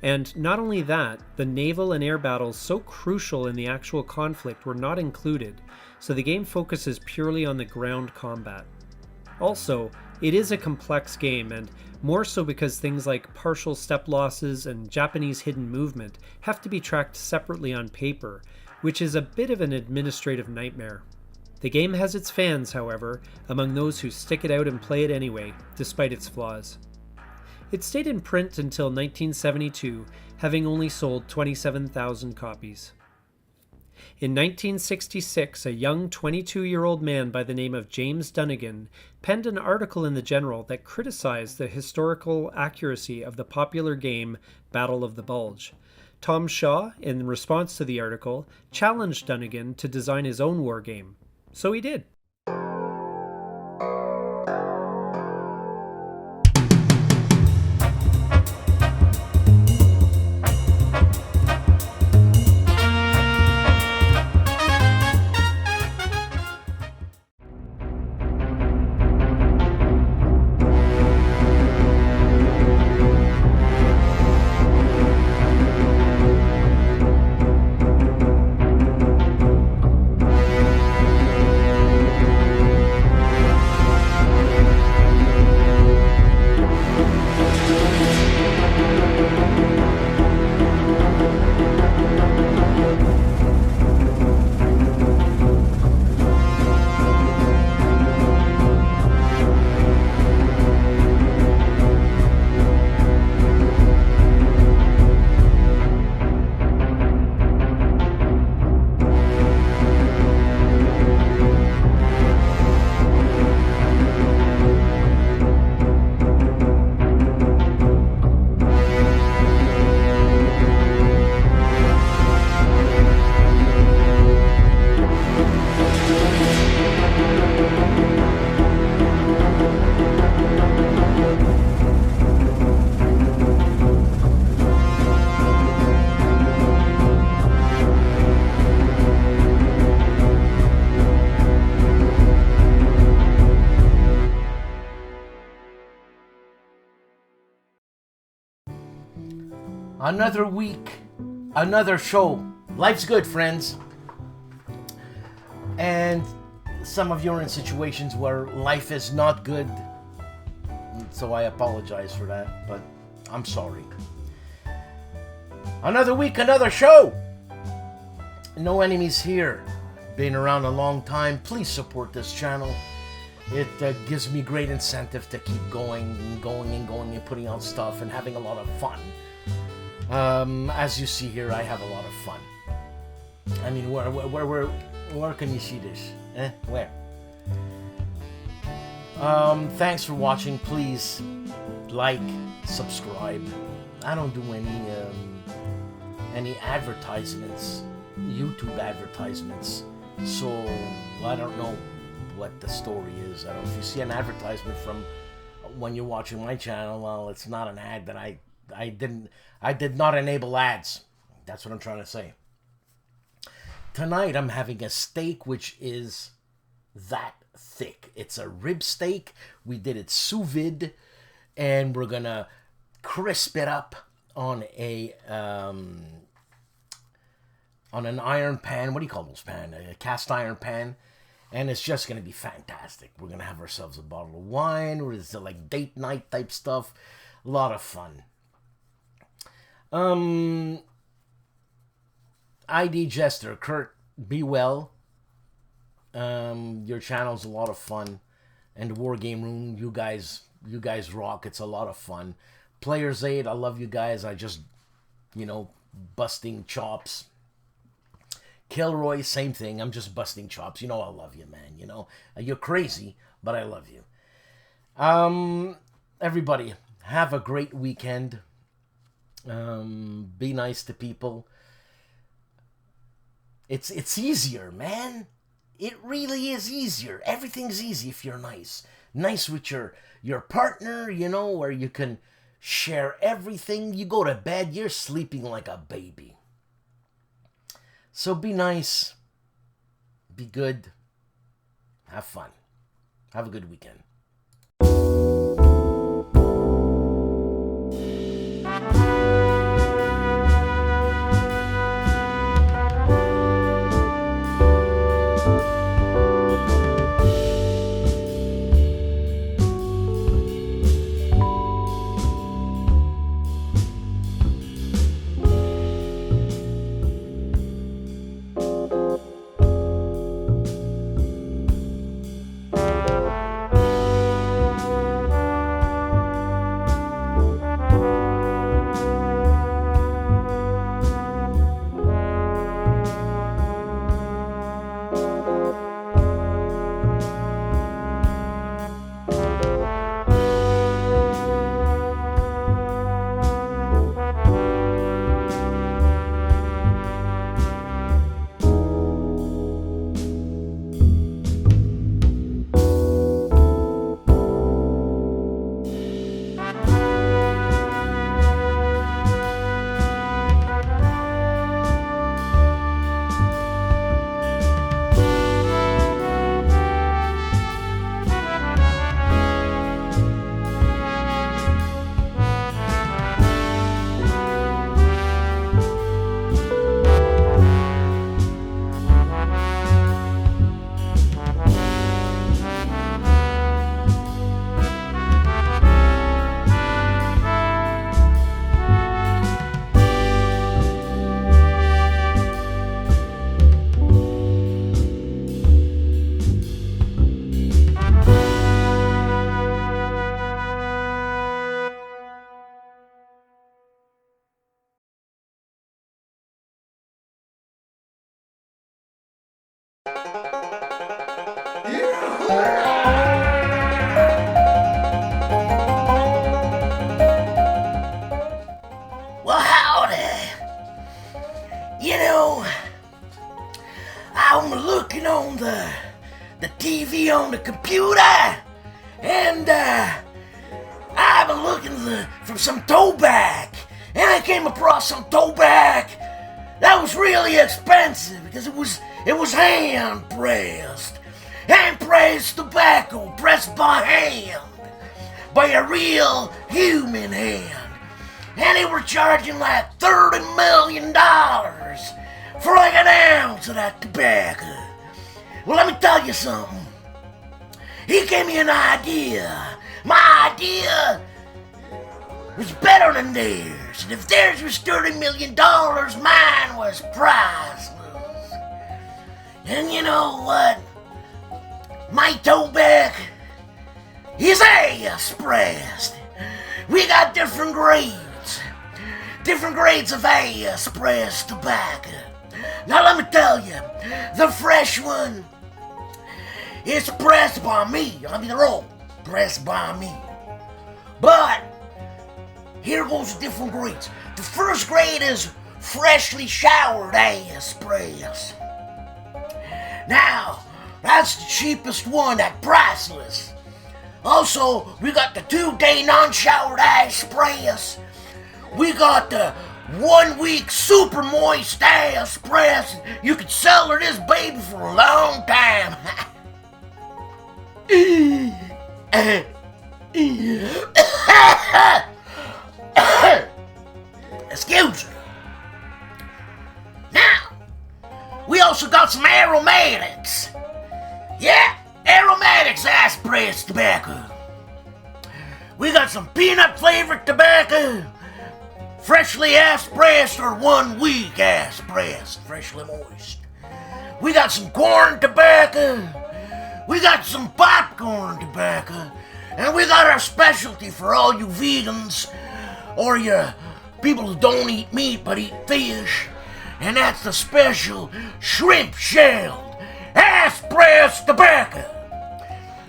And not only that, the naval and air battles so crucial in the actual conflict were not included, so the game focuses purely on the ground combat. Also, it is a complex game, and more so because things like partial step losses and Japanese hidden movement have to be tracked separately on paper, which is a bit of an administrative nightmare. The game has its fans, however, among those who stick it out and play it anyway, despite its flaws. It stayed in print until 1972, having only sold 27,000 copies. In 1966, a young 22-year-old man by the name of James Dunnigan penned an article in the General that criticized the historical accuracy of the popular game Battle of the Bulge. Tom Shaw, in response to the article, challenged Dunnigan to design his own war game. So he did. Another week, another show. Life's good, friends. And some of you are in situations where life is not good. So I apologize for that, but I'm sorry. Another week, another show. No enemies here. Been around a long time. Please support this channel. It gives me great incentive to keep going and going and going and putting out stuff and having a lot of fun. As you see here, I have a lot of fun. I mean, where can you see this? Where? Thanks for watching. Please like, subscribe. I don't do any advertisements, YouTube advertisemements. So I don't know what the story is. If you see an advertisement from when you're watching my channel, well, it's not an ad that I did not enable ads. That's what I'm trying to say. Tonight I'm having a steak which is that thick. It's a rib steak. We did it sous vide, and we're gonna crisp it up on an iron pan. What do you call those pan? A cast iron pan. And it's just going to be fantastic. We're going to have ourselves a bottle of wine. It's like date night type stuff. A lot of fun. ID Jester, Kurt, be well. Your channel's a lot of fun. And War Game Room, you guys rock. It's a lot of fun. Players 8, I love you guys. I just, busting chops. KilRoy, same thing. I'm just busting chops. I love you, man. You're crazy, but I love you. Everybody, have a great weekend. Be nice to people. It's easier, man. It really is easier. Everything's easy if you're nice. Nice with your partner, where you can share everything. You go to bed, you're sleeping like a baby. So be nice, be good, have fun, have a good weekend. Well, howdy. I'm looking on the TV on the computer, and I've been looking for some towback, and I came across some towback that was really expensive because it was hand pressed tobacco pressed by hand, by a real human hand, and they were charging like $30 million for like an ounce of that tobacco. Well, let me tell you something. He gave me an idea. My idea was better than theirs. And if theirs was $30 million, mine was priceless. And you know what? My towback is AS pressed. We got different grades of AS pressed tobacco. Now let me tell you, the fresh one is pressed by me. I mean, they're all pressed by me. But here goes the different grades. The first grade is freshly showered AS press. Now, that's the cheapest one, that priceless. Also, we got the 2-day non-showered AS press, We got the 1 week super moist ass press. You could sell her this baby for a long time. Excuse me. Now, we also got some aromatics. Yeah, aromatics ass press tobacco. We got some peanut flavored tobacco, freshly ass pressed or 1 week ass pressed, freshly moist. We got some corn tobacco. We got some popcorn tobacco. And we got our specialty for all you vegans or you people who don't eat meat but eat fish. And that's the special shrimp shelled ass pressed tobacco.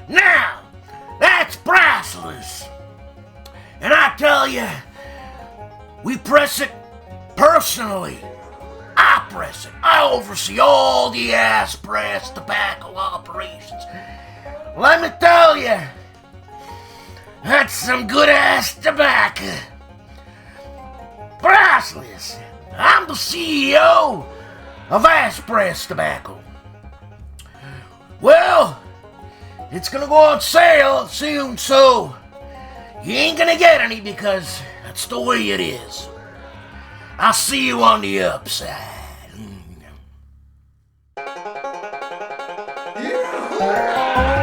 Now, that's priceless. And I tell you, we press it personally. I press it. I oversee all the ass press tobacco operations. Let me tell you, that's some good ass tobacco. Priceless. I'm the CEO of Ass Press Tobacco. Well, it's gonna go on sale soon, so you ain't gonna get any because that's the way it is. I'll see you on the upside. Yeah.